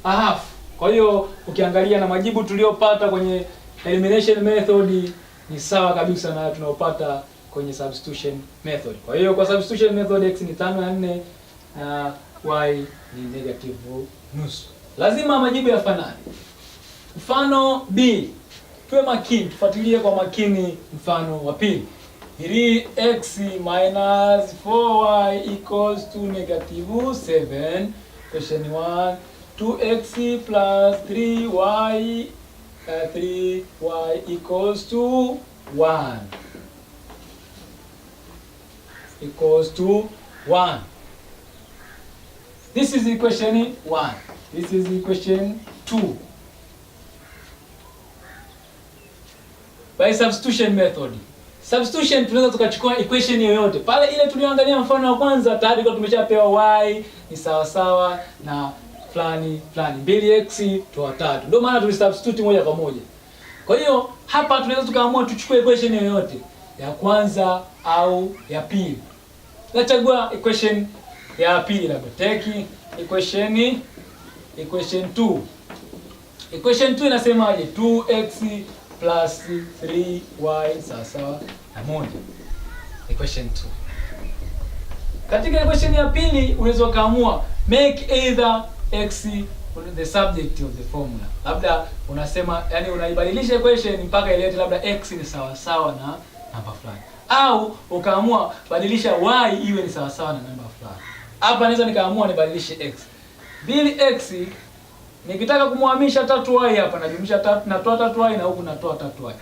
half. Kwa hiyo ukiangalia na majibu tuliyopata kwenye elimination method ni sawa kabisa na tunayopata kwenye substitution method. Kwa hiyo kwa substitution method x ni 5 ya 4 na y ni negative nusu. Lazima majibu yafanane. Mfano B. Tuwe makini, tufuatilie kwa makini mfano wa pili. 3x minus 4y equals to negative 7. Question 1. 2x plus 3y equals to 1. Equals to 1. This is equation 1. This is equation 2. By substitution method. Substitution tunaweza tukachukua equation yoyote. Pale ile tulioangalia mfano wa kwanza tayari kwa tumeshapewa y ni sawa sawa na fulani fulani 2x toa 3. Ndio maana tulisubstitute moja kwa moja. Kwa hiyo hapa tunaweza tukaamua tuchukue equation yoyote, ya kwanza au ya pili. Nachagua equation ya pili, labda take equation 2. Equation 2 inasemaje? 2x plus 3y sawa sawa na 1. Equation 2. Katika equation ya pili unaweza kaamua make either x the subject of the formula. Labda unasema yani unaibadilisha equation mpaka ilete labda x ni sawa sawa na namba fulani. Au ukaamua badilisha y iwe ni sawa sawa na namba fulani. Hapa naweza nikaamua nibadilishe x. 2x nikitaka kumhamisha 3y hapa najumlisha 3 natoa 3y na huku natoa 3y.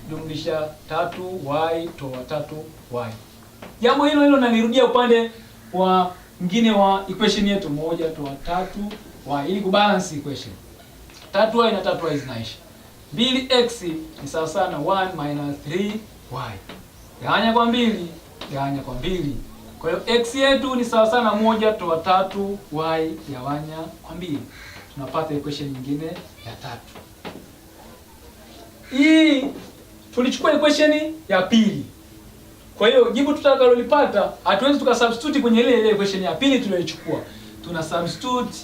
jumlisha 3y toa 3y. Jambo hilo hilo nalirudia upande wa mwingine wa equation yetu, 1 toa 3y ili kubalance equation. 3y na 3y zinaisha. 2x ni sawa sana 1 minus 3y. Gawanya kwa 2, gawanya kwa 2. Kwa hiyo x yetu ni sawa sana 1 toa 3y gawanya kwa 2. Tunapata equation nyingine ya 3. Hii tulichukua equation ya pili. Kwa hiyo jibu tutakalolipata hatuwezi tukasubstitute kwenye ile equation ya pili tuliyochukua. Tuna substitute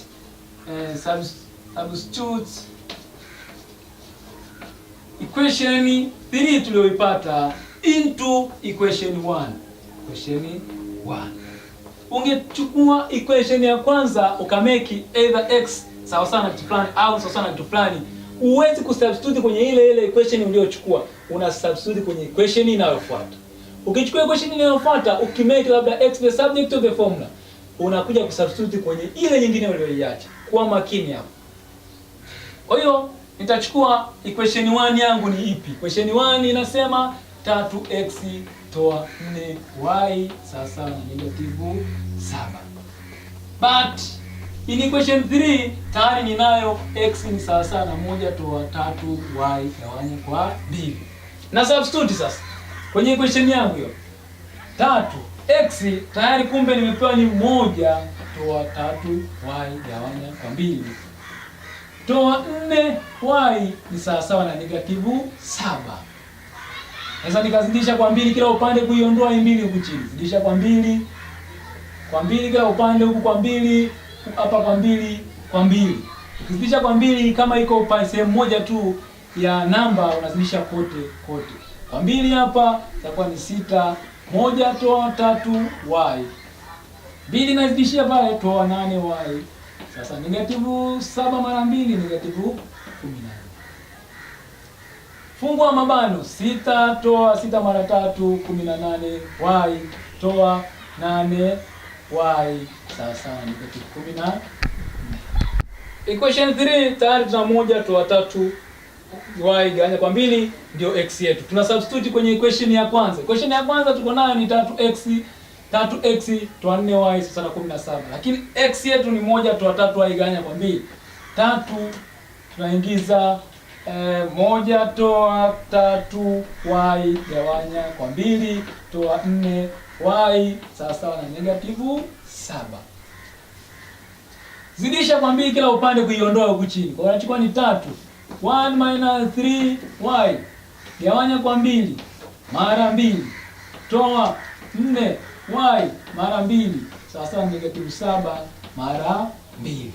equation 3 tuliyoipata into equation 1. Equation 1. Ungechukua equation ya kwanza ukameki either x sawa sana kitu fulani au sawa sana kitu fulani, huwezi kusubstitute kwenye ile equation uliyochukua. Una substitute kwenye equation inayofuata. Ukichukua equation inayofuata ukimake labda x the subject of the formula, unakuja kusubstitute kwenye ile nyingine uliyoiacha. Kuwa makini hapo. Kwa hiyo nitachukua equation 1 yangu ni ipi? Equation 1 inasema 3x toa 4y sawa sawa na negative 7. But in equation 3 tayari ninayo x ni sawa sawa na 1 toa 3y gawanya kwa 2. Na substitute sasa kwenye equation yangu hiyo 3x tayari kumbe nimepewa ni 1 toa 3y gawanya kwa 2. Toa 4y ni sawa sawa na negative 7. Sasa nikazidisha kwa 2 kila upande kuiondoa hii 2 huku chini. Zidisha kwa 2. Kwa 2 kila upande huku kwa 2, hapa kwa 2, kwa 2. Ukizidisha kwa 2 kama iko upande sehemu moja tu ya namba unazidisha kote kote. Kwa 2 hapa itakuwa ni 6, 1 toa 3y. 2 nazidishia pale toa 8y. Sasa negative 7 mara 2 negative 14. Fungua mabano 6 toa 6 mara 3 18y toa 8y sawa sawa negative 14. Equation 3 tayari tuna 1 toa 3y gawanya kwa 2 ndio x yetu. Tuna substitute kwenye equation ya kwanza. Equation ya kwanza tuko nayo ni 3x toa 4y sawa na 17. Lakini x yetu ni 1 toa 3y gawanya kwa 2. 3 tunaingiza 1 toa 3y gawanya kwa 2 toa 4y sawa sawa na negative 7. Zidisha kwa 2 kila upande kuiondoa huku chini. Kwa hiyo unachukua ni 3. 1 minus 3y gawanya kwa 2 mara 2 toa 4y mara 2 sawa sawa negative 7 mara 2.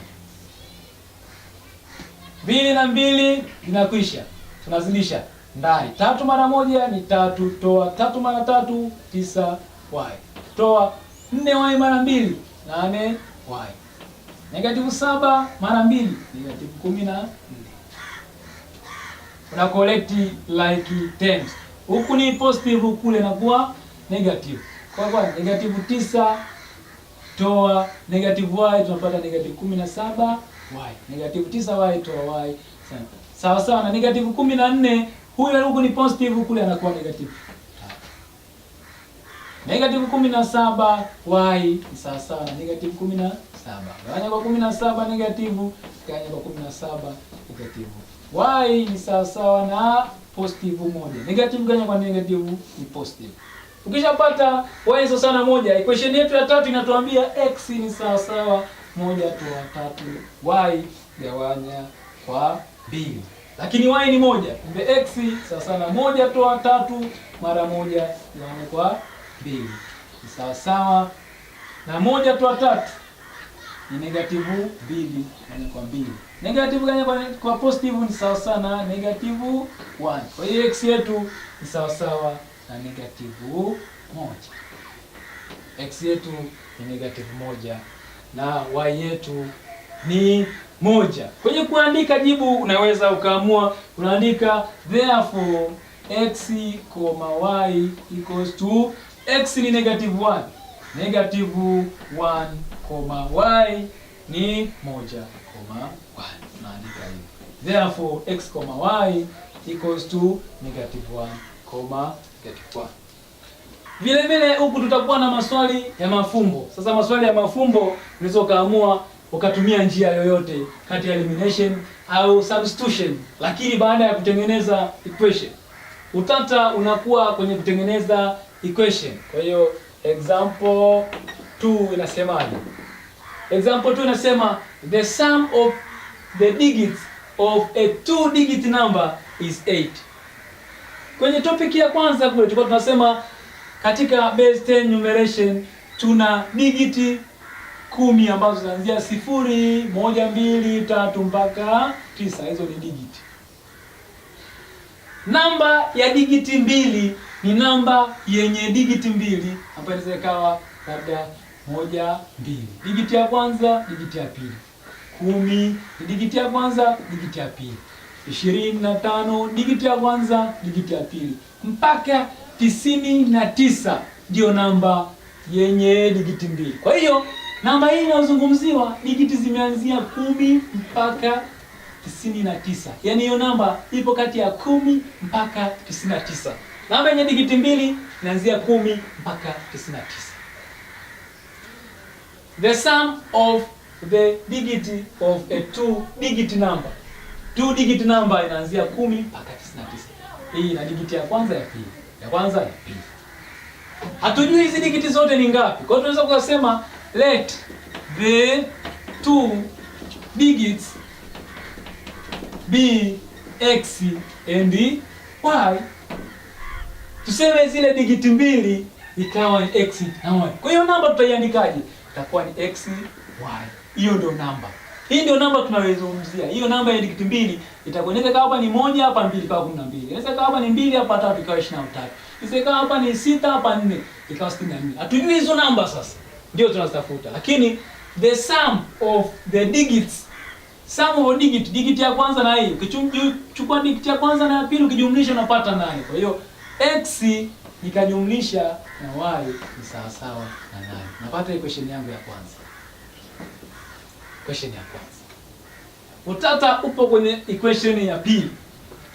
2 na 2 zinakwisha. Tunazidisha ndani. 3 mara 1 ni 3 toa 3 mara 3 9y. Toa 4y mara 2 8y. Negative 7 mara 2 negative 14. Una collect like terms. Huku ni positive, kule inakuwa negative. Kwa negative 9 toa negative y tunapata negative 17y. Negative 9y toa y sawa sawa na negative 14. Huyu huku ni positive, kule anakuwa negative. Negative 17y ni sawa sawa na negative 17. Gawanya kwa 17 negative, gawanya kwa 17 negative. Y ni sawa sawa na positive 1. Negative gawanya kwa negative ni positive. Ukishapata y sawa sawa na 1, equation yetu ya 3 inatuambia x ni sawa sawa 1 toa 3y gawanya kwa 2. Lakini y ni 1. Kumbe x sawa sawa na 1 toa 3 mara 1 gawanya kwa 2. Ni sawa sawa na 1 toa 3 ni negative 2 gawanya kwa 2. Negative gawanya kwa positive ni sawa sawa na negative 1. Kwa hiyo x yetu ni sawa sawa na negative 1. X yetu ni negative 1 na y yetu ni 1. Kwenye kuandika jibu unaweza ukaamua unaandika therefore x, y equals to x ni negative 1. Negative 1, y ni 1, 1. Tunaandika hivi. Therefore x, y equals to -1, -1. Vile vile huku tutakuwa na maswali ya mafumbo. Sasa maswali ya mafumbo unaweza kaamua ukatumia njia yoyote kati ya elimination au substitution, lakini baada ya kutengeneza equation. Utata unakuwa kwenye kutengeneza equation. Kwa hiyo example 2 inasemaje? Example 2 inasema the sum of the digits of a 2-digit number is 8. Kwenye topic ya kwanza kule tulikuwa tunasema katika base 10 numeration tuna digiti 10 ambazo zinaanzia 0, 1, 2, 3 mpaka 9. Hizo ni digiti. Namba ya digiti 2 ni namba yenye digiti 2 hapa inaweza ikawa labda 1, 2. Digiti ya kwanza, digiti ya pili. 10 ni digiti ya kwanza, digiti ya pili. 25 digiti ya kwanza, digiti ya pili. Mpaka 99 ndio namba yenye digiti 2. Kwa hiyo namba hii inayozungumziwa digiti zimeanzia 10 mpaka 99. Yaani hiyo namba ipo kati ya 10 mpaka 99. Namba yenye digiti 2 inaanzia 10 mpaka 99. The sum of the digit of a 2-digit number. 2-digit number inaanzia 10 mpaka 99. Hii ina digiti ya kwanza, ya pili. Ya kwanza, ya pili. Hatujui hizi digiti zote ni ngapi. Kwa hiyo tunaweza kusema let the 2 digits be x and y. Tuseme zile digiti mbili ikawa ni x na y. Kwa hiyo namba tutaiandikaje? Itakuwa ni x, y. Hiyo ndio namba. Hii ndio namba tunayozungumzia. Hiyo namba ya digiti mbili itakuwa inaweza hapa ni 1 hapa 2 ikawa 12. Inaweza hapa ni 2 hapa 3 ikawa 23. Inaweza hapa ni 6 hapa 4 ikawa 64. Hatujui hizo namba sasa. Ndio tunazitafuta. Lakini the sum of the digits, sum of digit, digiti ya kwanza na hii. Ukichukua digiti ya kwanza na ya pili ukijumlisha unapata 8. Kwa hiyo x nikajumlisha na y ni sawa na 8. Napata equation yangu ya kwanza. Equation ya kwanza. Utata upo kwenye equation ya pili.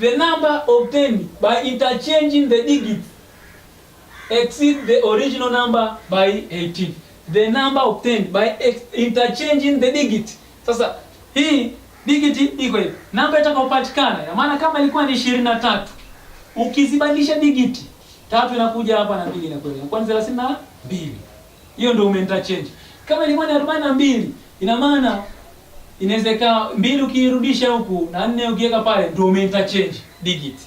The number obtained by interchanging the digits exceed the original number by 18. The number obtained by interchanging the digit. Sasa hii digit iko hivi. Namba itakayopatikana, ya maana kama ilikuwa ni 23, ukizibadilisha digit, 3 inakuja hapa na 2 inakuja. Inakuwa ni 32. Hiyo ndio umeinterchange. Kama ilikuwa ni 42, ina maana inaweza ikawa 2 ukirudisha huku na 4 ukiweka pale ndio umeinterchange digit.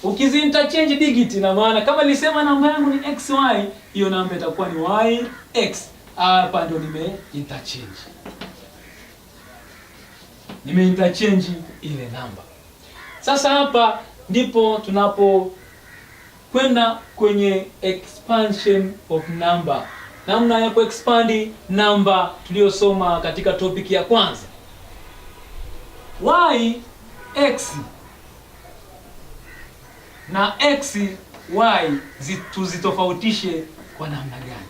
Ukizi-interchange digit ina maana kama nilisema namba yangu ni xy, hiyo namba itakuwa ni yx. Hapa ndio nime-interchange. Nime-interchange ile namba. Sasa hapa ndipo tunapo kwenda kwenye expansion of number. Namna ya kuexpand namba tuliyosoma katika topic ya kwanza. Y x na x y tuzitofautishe kwa namna gani?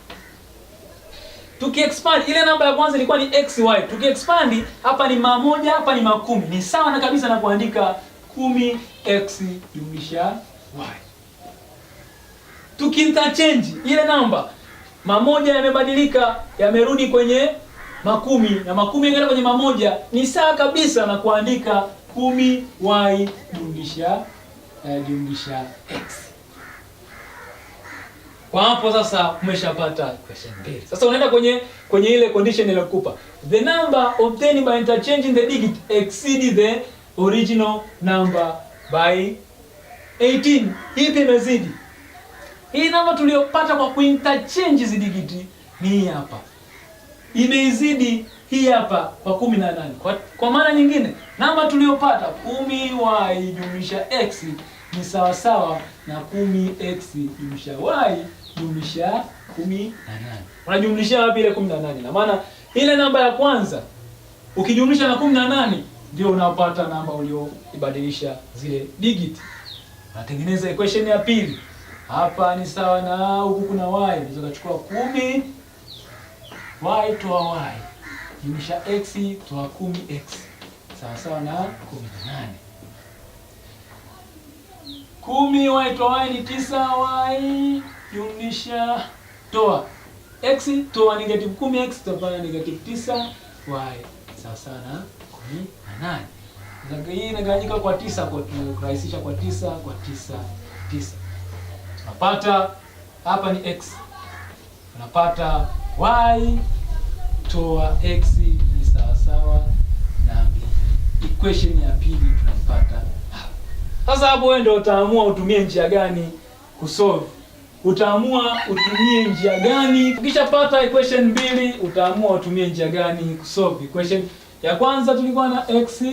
Tukiexpand ile namba ya kwanza ilikuwa ni xy. Tukiexpand hapa ni 1, hapa ni 10. Ni sawa na kabisa na kuandika 10x jumlisha y. Tukiinterchange ile namba 1 yamebadilika, yamerudi kwenye 10 na 10 yakaenda kwenye 1, ni sawa kabisa na kuandika 10y jumlisha x. Kwa hapo sasa umeshapata question 2. Sasa unaenda kwenye ile condition iliyokupa. The number obtained by interchanging the digit exceed the original number by 18. Hii pia imezidi. Hii namba tuliyopata kwa kuinterchange hizi digiti ni hii hapa. Imeizidi hii hapa kwa 18. Kwa maana nyingine, namba tuliyopata 10y jumlisha x ni sawa sawa na 10x jumlisha y jumlisha 18. Unajumlisha wapi ile 18? Na maana ile namba ya kwanza ukijumlisha na 18 ndio unapata namba ulioibadilisha zile digit. Unatengeneza equation ya pili. Hapa ni sawa na huku kuna y, unaweza kuchukua 10 y toa y jumlisha x toa 10x sawa na 18. 10y toa y ni 9y jumlisha toa x toa negative 10x tutapata negative 9y sawa na 18. Na hii inagawanyika kwa 9 kwa tunarahisisha kwa 9 kwa 9 9. Tunapata hapa ni x. Tunapata y toa x ni sawa na 2. Equation ya pili tunaipata hapa. Sasa hapo wewe ndio utaamua utumie njia gani kusolve. Utaamua utumie njia gani. Ukishapata equation mbili utaamua utumie njia gani kusolve. Equation ya kwanza tulikuwa na x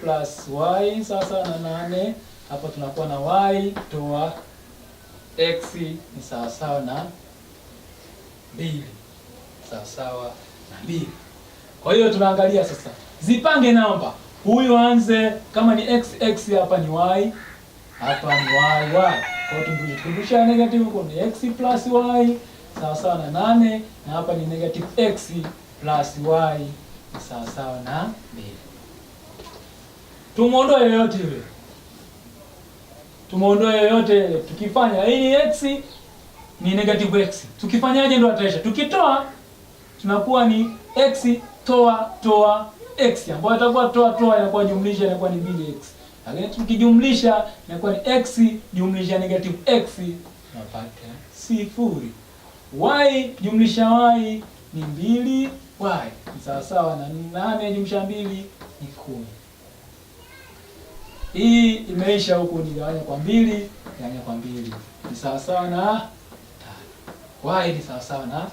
plus y sawa na 8. Hapa tunakuwa na y toa x ni sawa na 2. Sawa na 2. Kwa hiyo tunaangalia sasa. Zipange namba. Huyu anze kama ni x hapa ni y. Hapa ni y. Kwa hiyo tumbusha negative kwa ni x plus y sawa na 8 na hapa ni negative x plus y ni sawa na 2. Tumuondoe yoyote ile. Tukifanya hii ni x ni negative x. Tukifanyaje ndio ataisha? Tukitoa tunakuwa ni x toa x ambayo itakuwa toa inakuwa jumlisha inakuwa ni 2x. Lakini tukijumlisha inakuwa ni x jumlisha negative x tunapata 0. Y jumlisha y ni 2y ni sawa na 8 jumlisha 2 ni 10. Hii imeisha huku ni gawanya kwa 2 ni sawa na 5. Y ni sawa na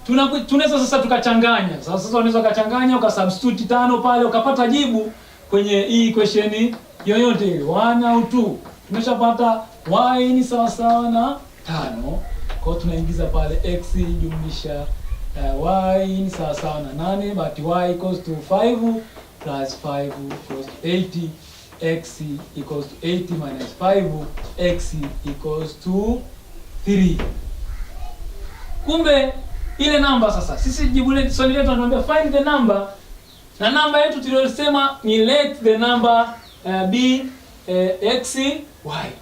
5. Tunaweza sasa tukachanganya. Sasa unaweza ukachanganya ukasubstitute 5 pale ukapata jibu kwenye hii equation yoyote ile 1 au 2. Tumeshapata y ni sawa na 5. Kwa hiyo tunaingiza pale x jumlisha y ni sawa na 8 but y equals to 5 plus 5 equals to 8. X equals to 80 minus 5 x equals to 3. Kumbe ile namba sasa sisi jibu letu swali letu anatuambia find the number, na namba yetu tuliyosema ni let the number be x y.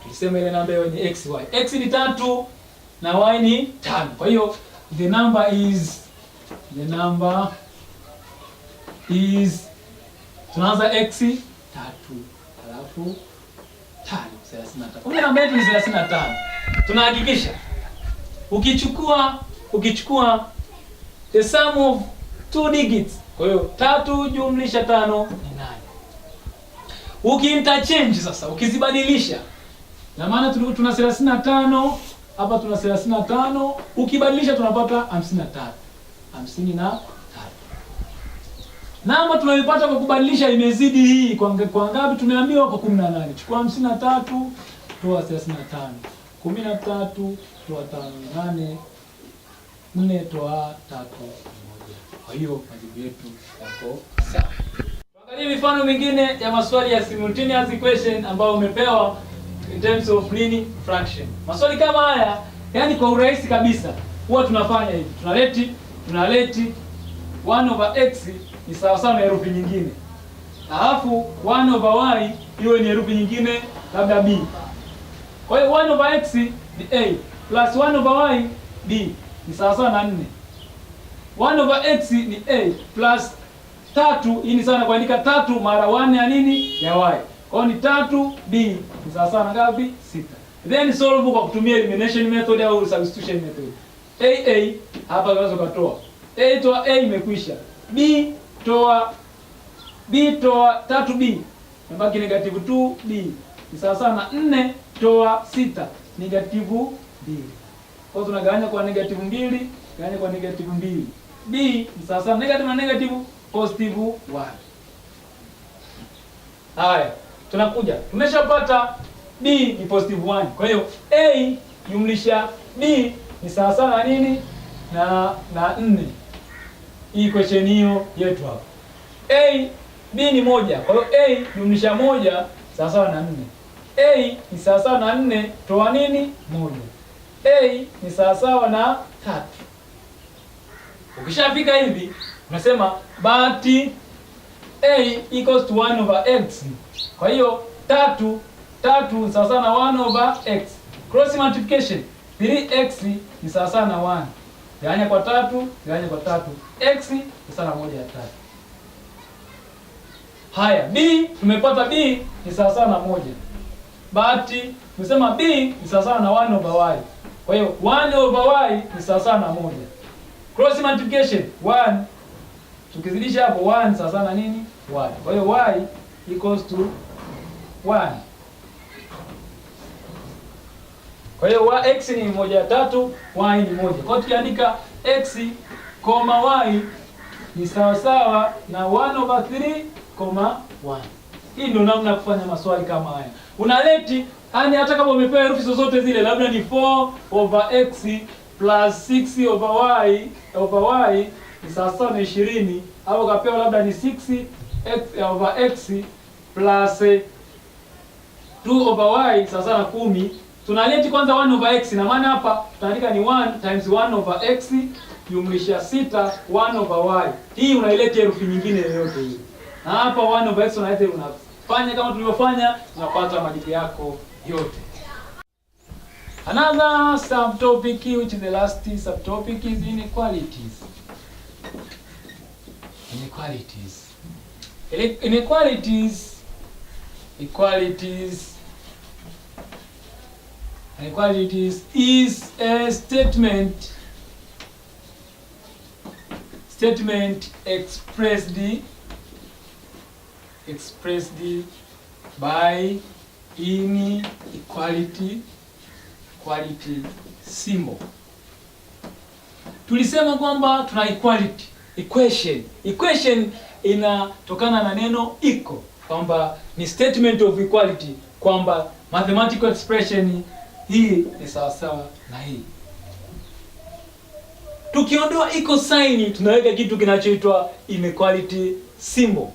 Tulisema ile namba hiyo ni x y. X ni 3 na y ni 5. Kwa hiyo the number is tunaanza x 3 alafu 5 35. Kumbe namba yetu ni 35. Tunahakikisha ukichukua the sum of 2 digits. Kwa hiyo 3 jumlisha 5 ni 8. Ukiinterchange sasa, ukizibadilisha. Na maana tuna 35, hapa tuna 35, ukibadilisha tunapata 53. 53. Namba tunayoipata kwa kubadilisha imezidi hii kwa ngapi? Tumeambiwa kwa 18. Chukua 53 toa 35. 13 toa 5 8. 4 toa 3 1. Kwa hiyo majibu yetu yako sawa. Tuangalie mifano mingine ya maswali ya simultaneous equation ambayo umepewa in terms of nini? Fraction. Maswali kama haya, yani kwa urahisi kabisa, huwa tunafanya hivi. Tunaleti 1 over x ni sawa na herufi nyingine. Alafu 1 over y iwe ni herufi nyingine labda b. Kwa hiyo 1 over x ni a plus 1 over y b ni sawa na 4. 1 over x ni a plus 3, hii ni sawa na kuandika 3 mara 1 ya nini? Ya y. Kwa hiyo ni 3b ni sawa na ngapi? 6. Then solve kwa kutumia elimination method au substitution method. A hapa unaweza kutoa. A toa a imekwisha. B toa 3b. Inabaki negative 2b. Ni sawa na 4 toa 6 negative 2. Kwa hiyo tunagawanya kwa negative 2, gawanya kwa negative 2. B ni sawa na negative na negative positive 1. Haya, tunakuja. Tumeshapata b ni positive 1. Kwa hiyo a jumlisha b ni sawa na nini? Na 4. Hii equation hiyo yetu hapa. B ni 1. Kwa hiyo a jumlisha 1 sawa na 4. A ni sawa na 4 toa nini? 1. A ni sawa na 3. Ukishafika hivi Tunasema but a equals to 1 over x. Kwa hiyo 3 sawa sawa na 1 over x. Cross multiplication 3x ni sawa sawa na 1. Gawanya kwa 3, gawanya kwa 3. X ni sawa na 1 ya 3. Haya, b tumepata b ni sawa sawa na 1. But tumesema b ni sawa sawa na 1 over y. Kwa hiyo 1 over y ni sawa sawa na 1. Cross multiplication 1 tukizidisha hapo 1 sawa sawa na nini? Y. Kwa hiyo y equals to 1. Kwa hiyo x ni 1/3, y ni 1. Kwa hiyo tukiandika x, y ni sawa sawa na 1 over 3, 1. Hii ndio namna ya kufanya maswali kama haya. Unaleti yani hata kama umepewa herufi zozote zile, labda ni 4 over x plus 6 over y ni sawa sawa na 20, au kapewa labda ni 6 x over x plus 2 over y sawa sawa na 10. Tunaleti kwanza 1 over x, na maana hapa tutaandika ni 1 times 1 over x jumlisha 6 1 over y. Hii unaileta herufi nyingine yoyote hii. Na hapa 1 over x unaileta, unafanya kama tulivyofanya, unapata majibu yako yote. Another subtopic, which is the last subtopic, is inequalities. Inequalities is a statement expressed by inequality symbol. Tulisema kwamba tuna equation inatokana na neno iko, kwamba ni statement of equality, kwamba mathematical expression hii ni sawa sawa na hii. Tukiondoa iko sign, tunaweka kitu kinachoitwa inequality symbol.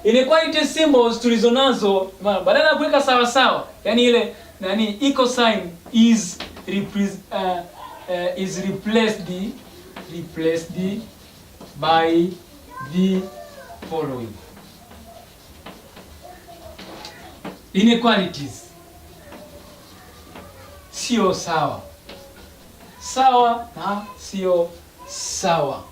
Inequality symbols tulizonazo, badala ya kuweka sawa sawa, yani ile iko sign is replaced by the following. Inequalities sio sawa, sawa na sio sawa.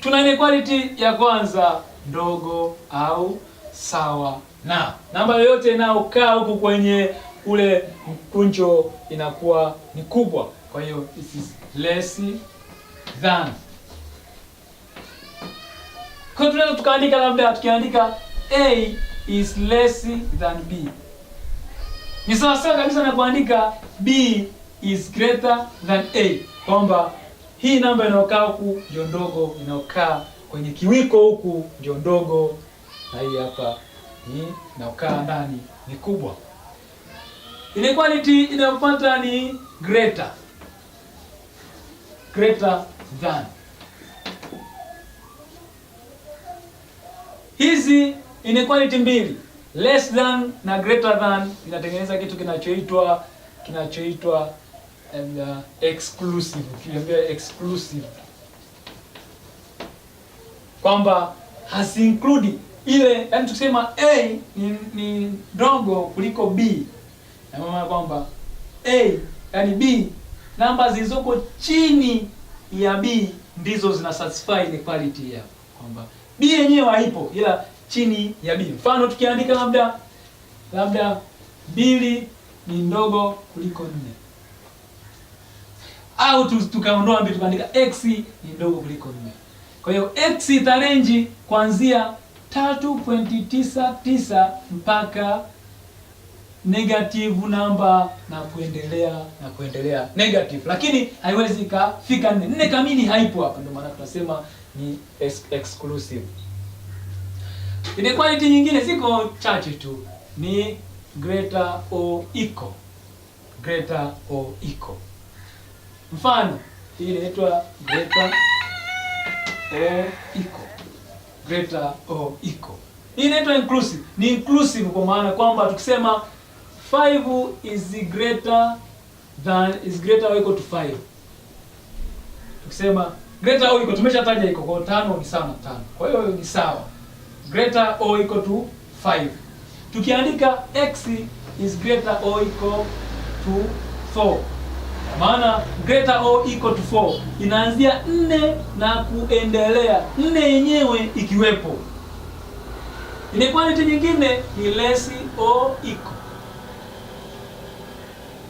Tuna inequality ya kwanza, ndogo au sawa na. Namba yoyote inayokaa huku kwenye ule mkunjo inakuwa ni kubwa, kwa hiyo this is less than. Kwa hiyo tunaweza tukaandika, labda tukiandika a is less than b, ni sawa sawa kabisa na kuandika b is greater than a, kwamba hii namba inayokaa huku ndio ndogo, inayokaa kwenye kiwiko huku ndio ndogo, na hii hapa hii inayokaa ndani ni kubwa. Inequality inayofuata ni greater than. Hizi inequality mbili, less than na greater than, inatengeneza kitu kinachoitwa exclusive. Tuliambia exclusive kwamba has include ile, yani tukisema a ni ndogo kuliko b, na maana kwamba a yani b, namba zilizoko chini ya b ndizo zina satisfy inequality ya kwamba b yenyewe haipo ila chini ya b. Mfano tukiandika labda 2 ni ndogo kuliko 4, au tukaondoa 2 tukaandika x ni ndogo kuliko 4. Kwa hiyo x itarange kuanzia 3.99 mpaka negative namba na kuendelea negative, lakini haiwezi kafika 4. 4 kamili haipo hapa, ndio maana tunasema ni exclusive. Inequality nyingine ziko chache tu, ni greater or equal. Mfano hii inaitwa greater or equal. Hii inaitwa inclusive. Ni inclusive kwa maana kwamba tukisema 5 is greater or equal to 5. Tukisema greater or equal, tumeshataja iko kwa 5 ni sawa na 5. Kwa hiyo ni sawa. Greater or equal to 5. Tukiandika x is greater or equal to 4. Maana greater or equal to 4 inaanzia 4 na kuendelea, 4 yenyewe ikiwepo. Inequality nyingine ni less or equal.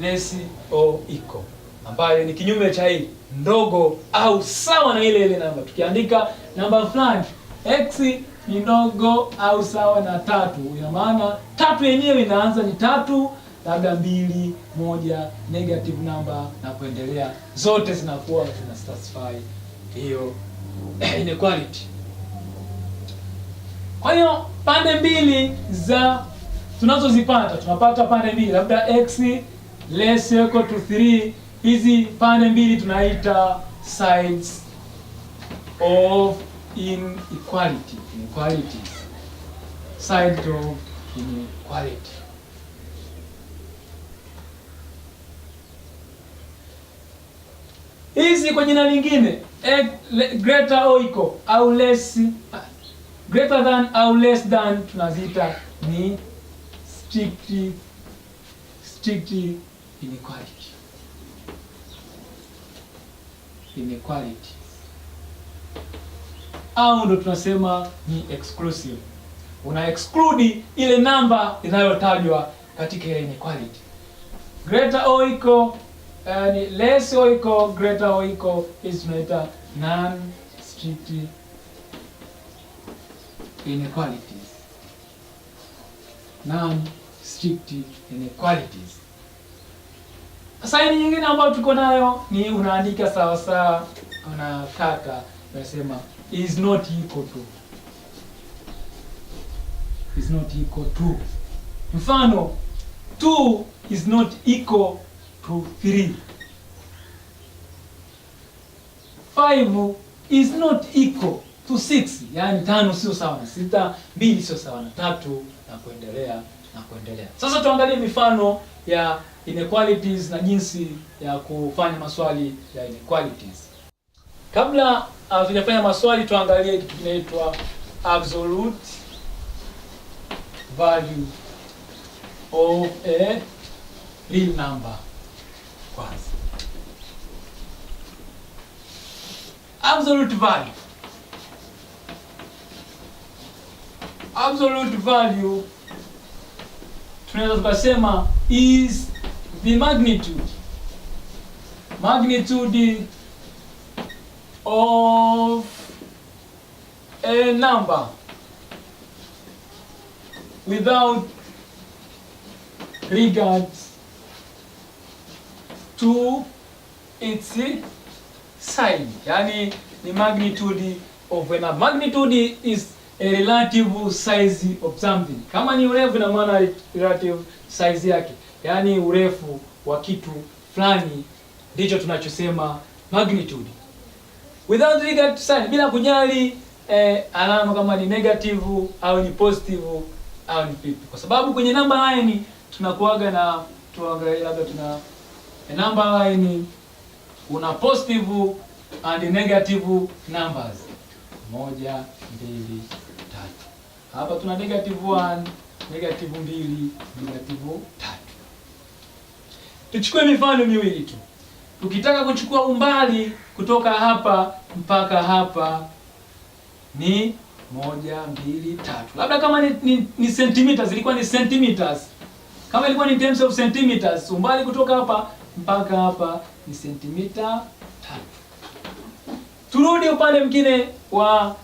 Less or equal, ambayo ni kinyume cha hii, ndogo au sawa na ile namba. Tukiandika namba fulani x ni ndogo au sawa na 3, ina maana 3 yenyewe inaanza ni 3, labda 2, 1, negative number na kuendelea, zote zinakuwa zina satisfy hiyo inequality. Kwa hiyo pande mbili za tunazozipata, tunapata pande mbili, labda x less or equal to 3. Hizi pande mbili tunaita sides of inequality, inequalities, sides of inequality. Hizi kwa jina lingine greater or equal au less, greater than au less than, tunaziita ni strict inequality. Inequality au ndo tunasema ni exclusive. Una exclude ile namba inayotajwa katika ile inequality. Greater or equal ni less or equal, greater or equal is tunaita non-strict inequalities. Non-strict inequalities. Saini nyingine ambayo tuko nayo ni unaandika sawa sawa, unakata unasema is not equal to. Is not equal to. Mfano 2 is not equal to 3. 5 is not equal to 6. Yani 5 sio sawa na 6, 2 sio sawa na 3 na kuendelea na kuendelea. Sasa tuangalie mifano ya inequalities na jinsi ya kufanya maswali ya inequalities. Kabla hatujafanya maswali, tuangalie kitu kinaitwa absolute value of a real number kwanza. Absolute value. Absolute value tunaweza tukasema is the magnitude of a number without regard to its sign. Yani ni magnitude of a number. Magnitude is a relative size of something. Kama ni urefu, ina maana relative size yake, yani urefu wa kitu fulani, ndicho tunachosema magnitude. Without regard to sign, bila kujali alama kama ni negative au ni positive au ni vipi. Kwa sababu kwenye number line tunakuaga na tuangalie, labda tuna number line una positive and negative numbers 1, 2, 3. Hapa tuna negative 1, negative 2, negative 3. Tuchukue mifano miwili tu. Tukitaka kuchukua umbali kutoka hapa mpaka hapa ni 1, 2, 3. Labda kama ni centimeters, ilikuwa ni centimeters. Kama ilikuwa ni terms of centimeters, umbali kutoka hapa mpaka hapa ni sentimita 3. Turudi upande mwingine wa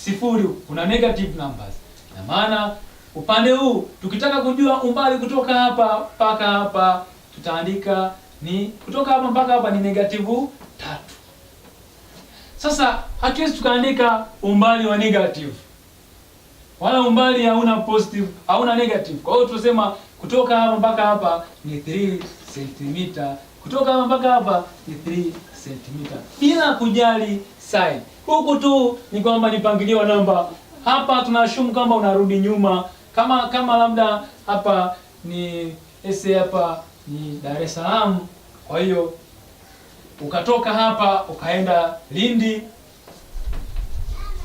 sifuri, kuna negative numbers. Na maana upande huu tukitaka kujua umbali kutoka hapa mpaka hapa, tutaandika ni kutoka hapa mpaka hapa ni negative 3. Sasa hatuwezi tukaandika umbali wa negative, wala umbali hauna positive, hauna negative. Kwa hiyo tunasema kutoka hapa mpaka hapa ni 3 cm, kutoka hapa mpaka hapa ni 3 cm, bila kujali sign. Huku tu ni kwamba ni mpangilio wa namba. Hapa tunashumu kwamba unarudi nyuma, kama labda hapa ni hapa ni Dar es Salaam. Kwa hiyo ukatoka hapa ukaenda Lindi,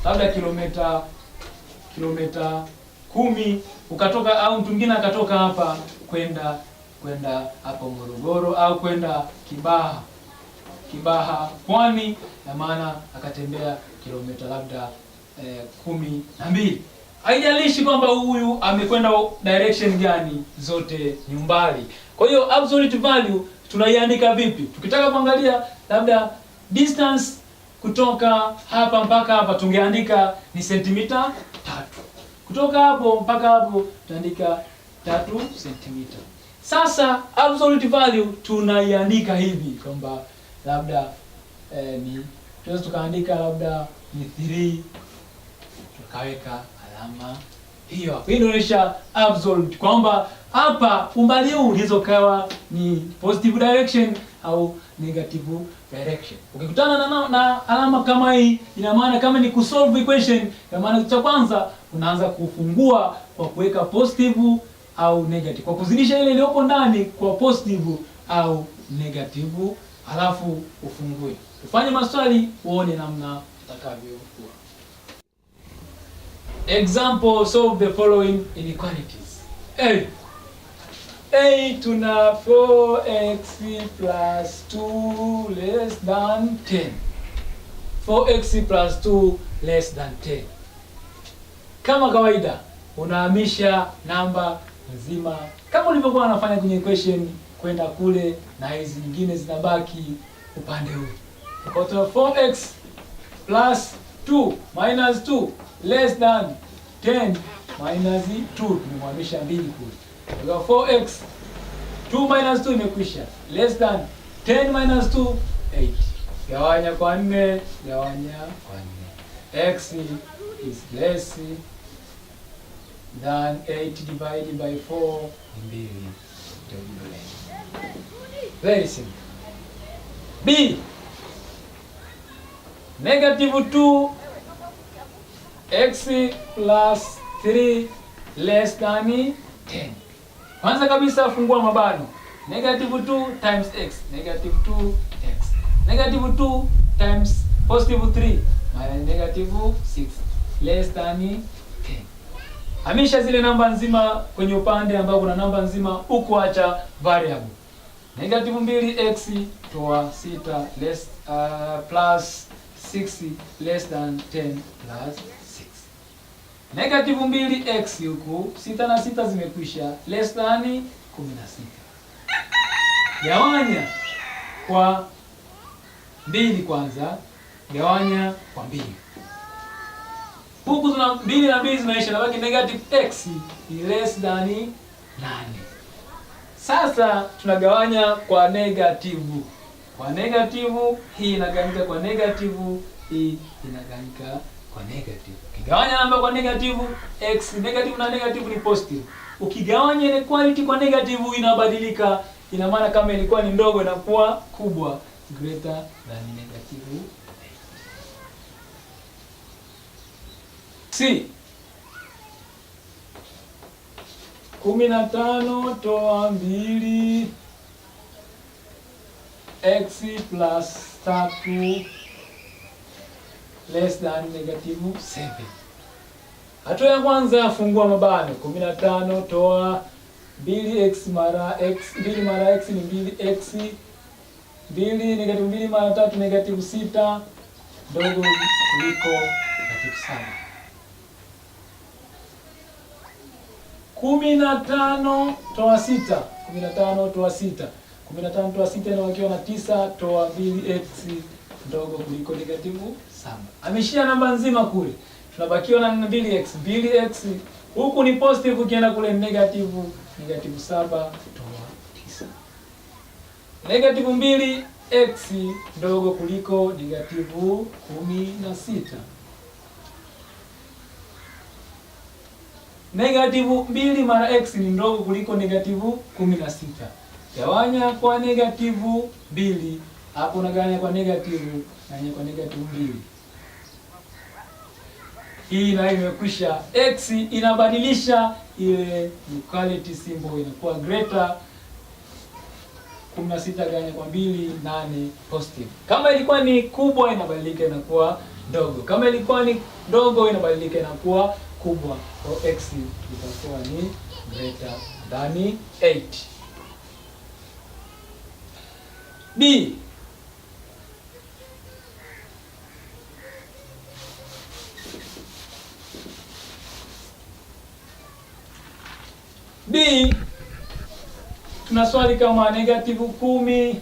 labda kilomita 10 ukatoka, au mtu mwingine akatoka hapa kwenda hapo Morogoro au kwenda Kibaha Pwani, na maana akatembea kilomita labda 12. Haijalishi kwamba huyu amekwenda direction gani, zote ni umbali. Kwa hiyo absolute value tunaiandika vipi? Tukitaka kuangalia labda distance kutoka hapa mpaka hapa, tungeandika ni sentimita 3. Kutoka hapo mpaka hapo tutaandika 3 sentimita. Sasa absolute value tunaiandika hivi kwamba labda ni tunaweza tukaandika labda ni 3, tukaweka alama hiyo hapo. Hii inaonyesha absolute kwamba hapa umbali huu unaweza kawa ni positive direction au negative direction. Ukikutana na alama kama hii, ina maana kama ni kusolve equation, ina maana kitu cha kwanza unaanza kufungua kwa kuweka positive au negative, kwa kuzidisha ile iliyoko ndani kwa positive au negative, halafu ufungue. Ufanye maswali uone namna utakavyokuwa. Example, solve the following inequalities. A tuna 4x plus 2 less than 10. 4x plus 2 less than 10. Kama kawaida unahamisha namba nzima kama ulivyokuwa unafanya kwenye equation kwenda kule, na hizi nyingine zinabaki upande huu. Kwa hiyo 4x plus 2 minus 2 less than 10 minus 2, tumehamisha 2 kule. Kwa 4x 2 minus 2 imekwisha, less than 10 minus 2 8. Gawanya kwa 4, gawanya kwa 4. X is less than 8 divided by 4 ni 2. Very simple. B, negative 2 x plus 3 less than 10. Kwanza kabisa fungua mabano. Negative 2 times x, negative 2x. Negative 2 times positive 3 minus negative 6 less than 10. Hamisha zile namba nzima kwenye upande ambao kuna namba nzima, huko acha variable. Negative 2x toa 6 less plus 6 less than 10 plus 6. Negative 2x huku 6 na 6 zimekwisha, less than 16. Gawanya kwa 2 kwanza, gawanya kwa 2. Huku tuna 2 na 2 zinaisha, nabaki negative x less than 8. Sasa tunagawanya kwa negative. Kwa negative hii inagawanyika kwa negative, hii inagawanyika kwa negative. Ukigawanya namba kwa negative, x negative na negative ni positive. Ukigawanya inequality kwa negative inabadilika. Ina maana kama ilikuwa ni ndogo inakuwa kubwa, greater than negative 8. C, 15 toa 2 x plus 3 less than negative 7. Hatua ya kwanza fungua mabano. 15 toa 2x mara x, 2 mara x ni 2x, 2 negative 2 mara 3 negative 6 ndogo kuliko negative 7. 15 toa 6, 15 toa 6, 15 toa 6 inawakiwa na 9 toa 2x ndogo kuliko negative 7. Ameshia namba nzima kule, tunabakiwa na 2x. 2x huku ni positive, ukienda kule negative 7 toa 9. Negative 2x ndogo kuliko negative 16. Negative 2 mara x ni ndogo kuliko negative 16. Gawanya kwa negative 2, hapo unagawanya kwa negative na kwa negative 2. Hii na imekwisha. X inabadilisha ile equality symbol, inakuwa greater. 16 gawanya kwa 2 8 positive. Kama ilikuwa ni kubwa inabadilika inakuwa ndogo. Kama ilikuwa ni ndogo inabadilika inakuwa kubwa. Kwa x itakuwa ni greater than 8. B, tuna swali kama -10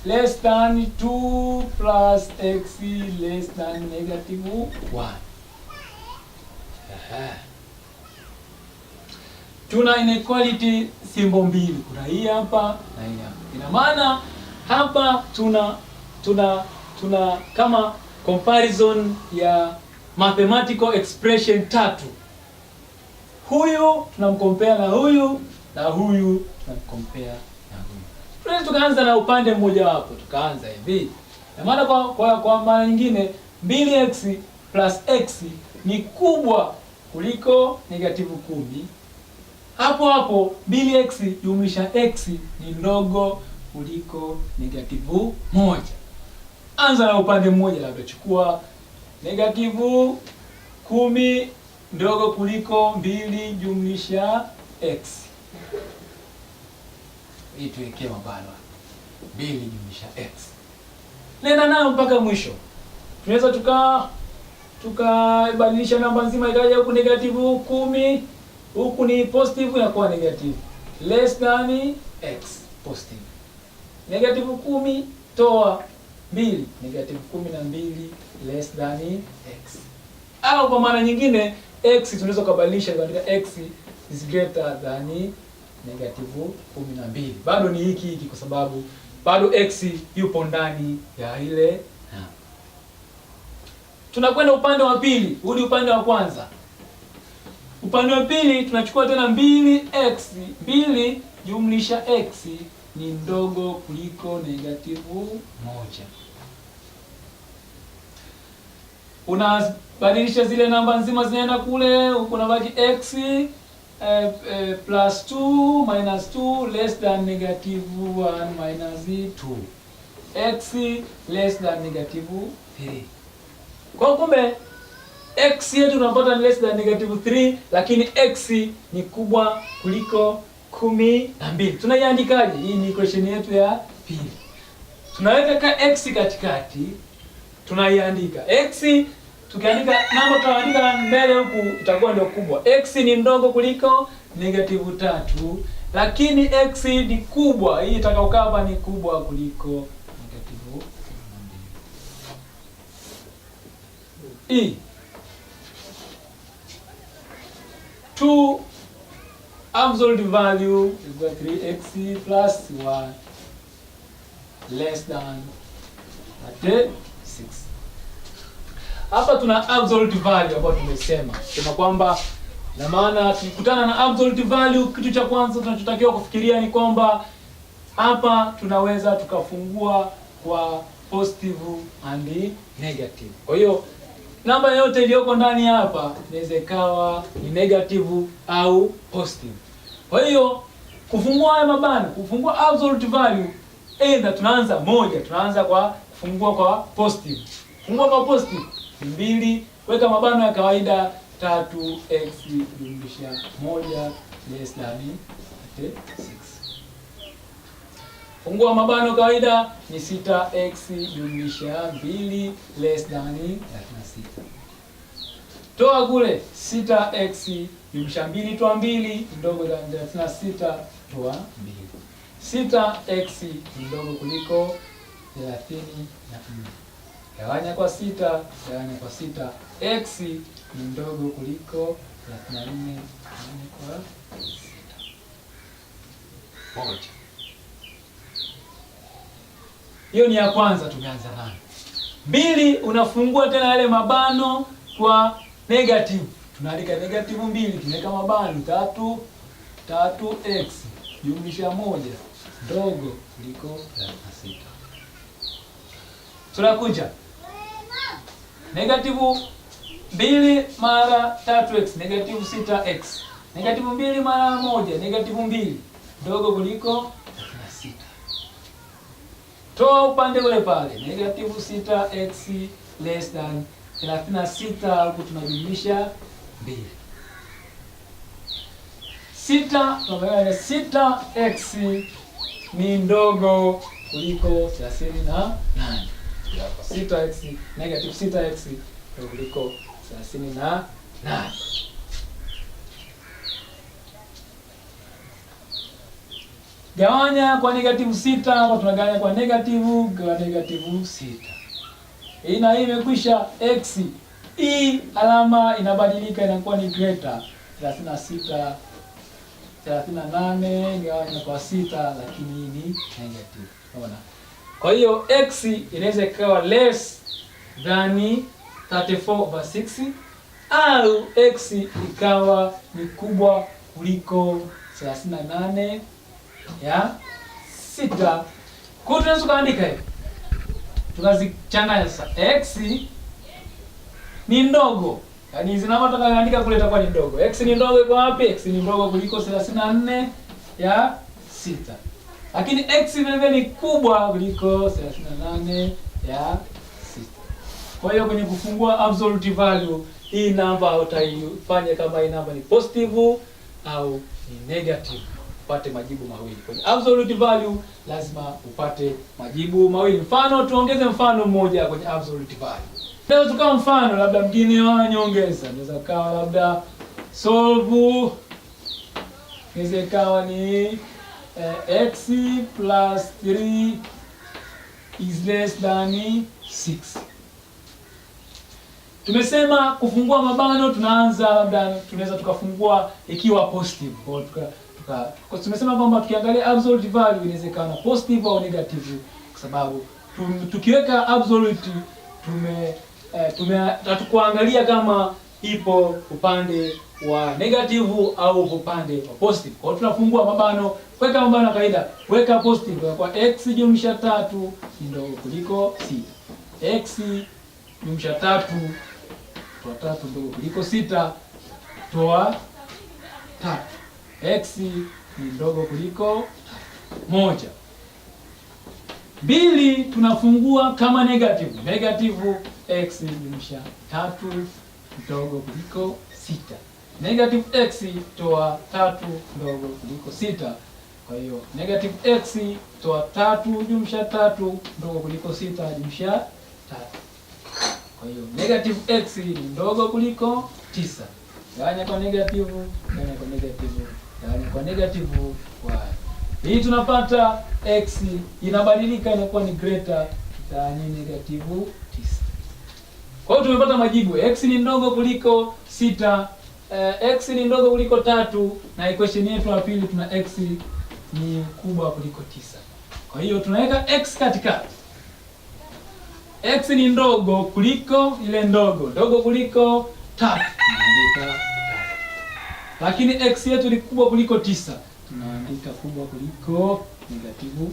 less than 2 plus x less than -1. Tuna inequality symbol mbili, kuna hii hapa na hii hapa. Ina maana hapa tuna kama comparison ya mathematical expression tatu. Huyu tunamkompare na huyu na huyu tunamkompare na huyu. Tunaweza tukaanza na upande mmoja wapo, tukaanza hivi. Ina maana kwa maana nyingine 2x plus x ni kubwa kuliko -10. Hapo hapo 2x jumlisha x ni ndogo kuliko -1. Anza na upande mmoja, labda chukua -10 ndogo kuliko 2 jumlisha x. Hii tuwekee mabano 2 jumlisha x. Nenda nayo mpaka mwisho. Tunaweza tukabadilisha namba nzima ikaja huku -10, huku ni positive inakuwa negative. Less than x positive. -10 toa 2, -12 less than x. Au kwa maana nyingine x tunaweza kubadilisha katika x is greater than -12. Bado ni hiki kwa sababu bado x yupo ndani ya ile. Tunakwenda upande wa pili, rudi upande wa kwanza. Upande wa pili tunachukua tena 2 jumlisha x ni ndogo kuliko -1. Unabadilisha zile namba nzima zinaenda kule, huko nabaki x plus 2 minus 2 less than -1 minus 2. X less than -3. Kwa kumbe x yetu tunapata ni less than -3, lakini x ni kubwa kuliko 12. Tunaiandikaje? Hii ni equation yetu ya pili. Tunaweka x katikati, tunaiandika x. Tukiandika namba tunaandika mbele huku itakuwa ndio kubwa. X ni ndogo kuliko -3, lakini x ni kubwa. Hii itakaokaa hapa ni kubwa kuliko -12. E 2 absolute value is 3x plus 1 less than 6. Hapa tuna absolute value ambayo tumesema kwamba, na maana tukikutana na absolute value, kitu cha kwanza tunachotakiwa kufikiria ni kwamba hapa tunaweza tukafungua kwa positive and negative. Kwa hiyo namba yote iliyoko ndani hapa inaweza ikawa ni negative au positive. Kwa hiyo kufungua haya mabano, kufungua absolute value, either tunaanza moja, tunaanza kwa kufungua kwa positive. Fungua kwa positive 2, weka mabano ya kawaida 3x jumlisha 1 less than 6. Fungua mabano kawaida ni 6x jumlisha 2 less than 36. Toa kule 6x jumlisha 2 toa 2 ndogo ya 36 toa 2. 6x ndogo kuliko 34. Gawanya kwa 6, gawanya kwa 6. X ni ndogo kuliko 34, gawanya kwa 6. Moja. Hiyo ni ya kwanza tumeanza nayo. 2, unafungua tena yale mabano kwa negative. Tunaandika -2, tunaweka mabano 3x jumlisha 1 ndogo kuliko 36. Tunakuja -2 mara 3x -6x. -2 mara 1 -2 ndogo kuliko 36. Toa upande ule pale -6x less than 36 huku tunajumlisha 2. 6x ni ndogo kuliko 38. 6x negative 6x ndogo kuliko 38. Gawanya kwa negative 6, hapa tunagawanya kwa negative 6. Hii na hii imekwisha. X hii alama inabadilika inakuwa ni greater 38 gawanya kwa 6, lakini hii ni negative. Unaona? Kwa hiyo x inaweza ikawa less than 34/6 au x ikawa ni kubwa kuliko 38 ya 6. Kwa hiyo tunaweza kuandika hivi, tukazichanganya sasa. X ni ndogo, yaani hizi namba tutakayoandika kule itakuwa ni ndogo. X ni ndogo iko wapi? X ni ndogo kuliko 34 ya 6. Lakini x vile vile ni kubwa kuliko 38 ya 6. Kwa hiyo kwenye kufungua absolute value, hii namba utaifanya kama hii namba ni positive au ni negative, upate majibu mawili. Kwenye absolute value lazima upate majibu mawili. Mfano, tuongeze mfano mmoja kwenye absolute value. Leo tukao mfano labda mwingine wa nyongeza. Inaweza kawa labda solve, inaweza kawa ni x plus 3 is less than 6. Tumesema kufungua mabano tunaanza labda tunaweza tukafungua ikiwa positive. Kwa tumesema kwamba tukiangalia absolute value inaweza kuwa na positive au negative, kwa sababu tukiweka absolute hatukuangalia kama ipo upande wa negative au upande wa positive. Kwa hiyo tunafungua mabano, weka mabano kawaida, weka positive kwa x jumlisha 3 ni ndogo kuliko 6. X jumlisha 3 toa 3 ndogo kuliko 6, toa 3. X ni ndogo kuliko 1. 2 tunafungua kama negative. Negative x jumlisha 3 ndogo kuliko 6. Negative x toa 3 ndogo kuliko 6. Kwa hiyo negative x toa 3 jumlisha 3 ndogo kuliko 6 jumlisha 3. Kwa hiyo negative x ni ndogo kuliko 9. Gawanya kwa negative, gawanya kwa negative, gawanya kwa negative y. Hii tunapata x inabadilika inakuwa ni greater than negative 9. Kwa hiyo tumepata majibu. X ni ndogo kuliko 6, x ni ndogo kuliko 3, na equation yetu ya pili tuna x ni kubwa kuliko 9. Kwa hiyo tunaweka x katikati. X ni ndogo kuliko ile ndogo kuliko 3, tunaandika 3. Lakini x yetu ni kubwa kuliko 9, tunaandika kubwa kuliko negative 9.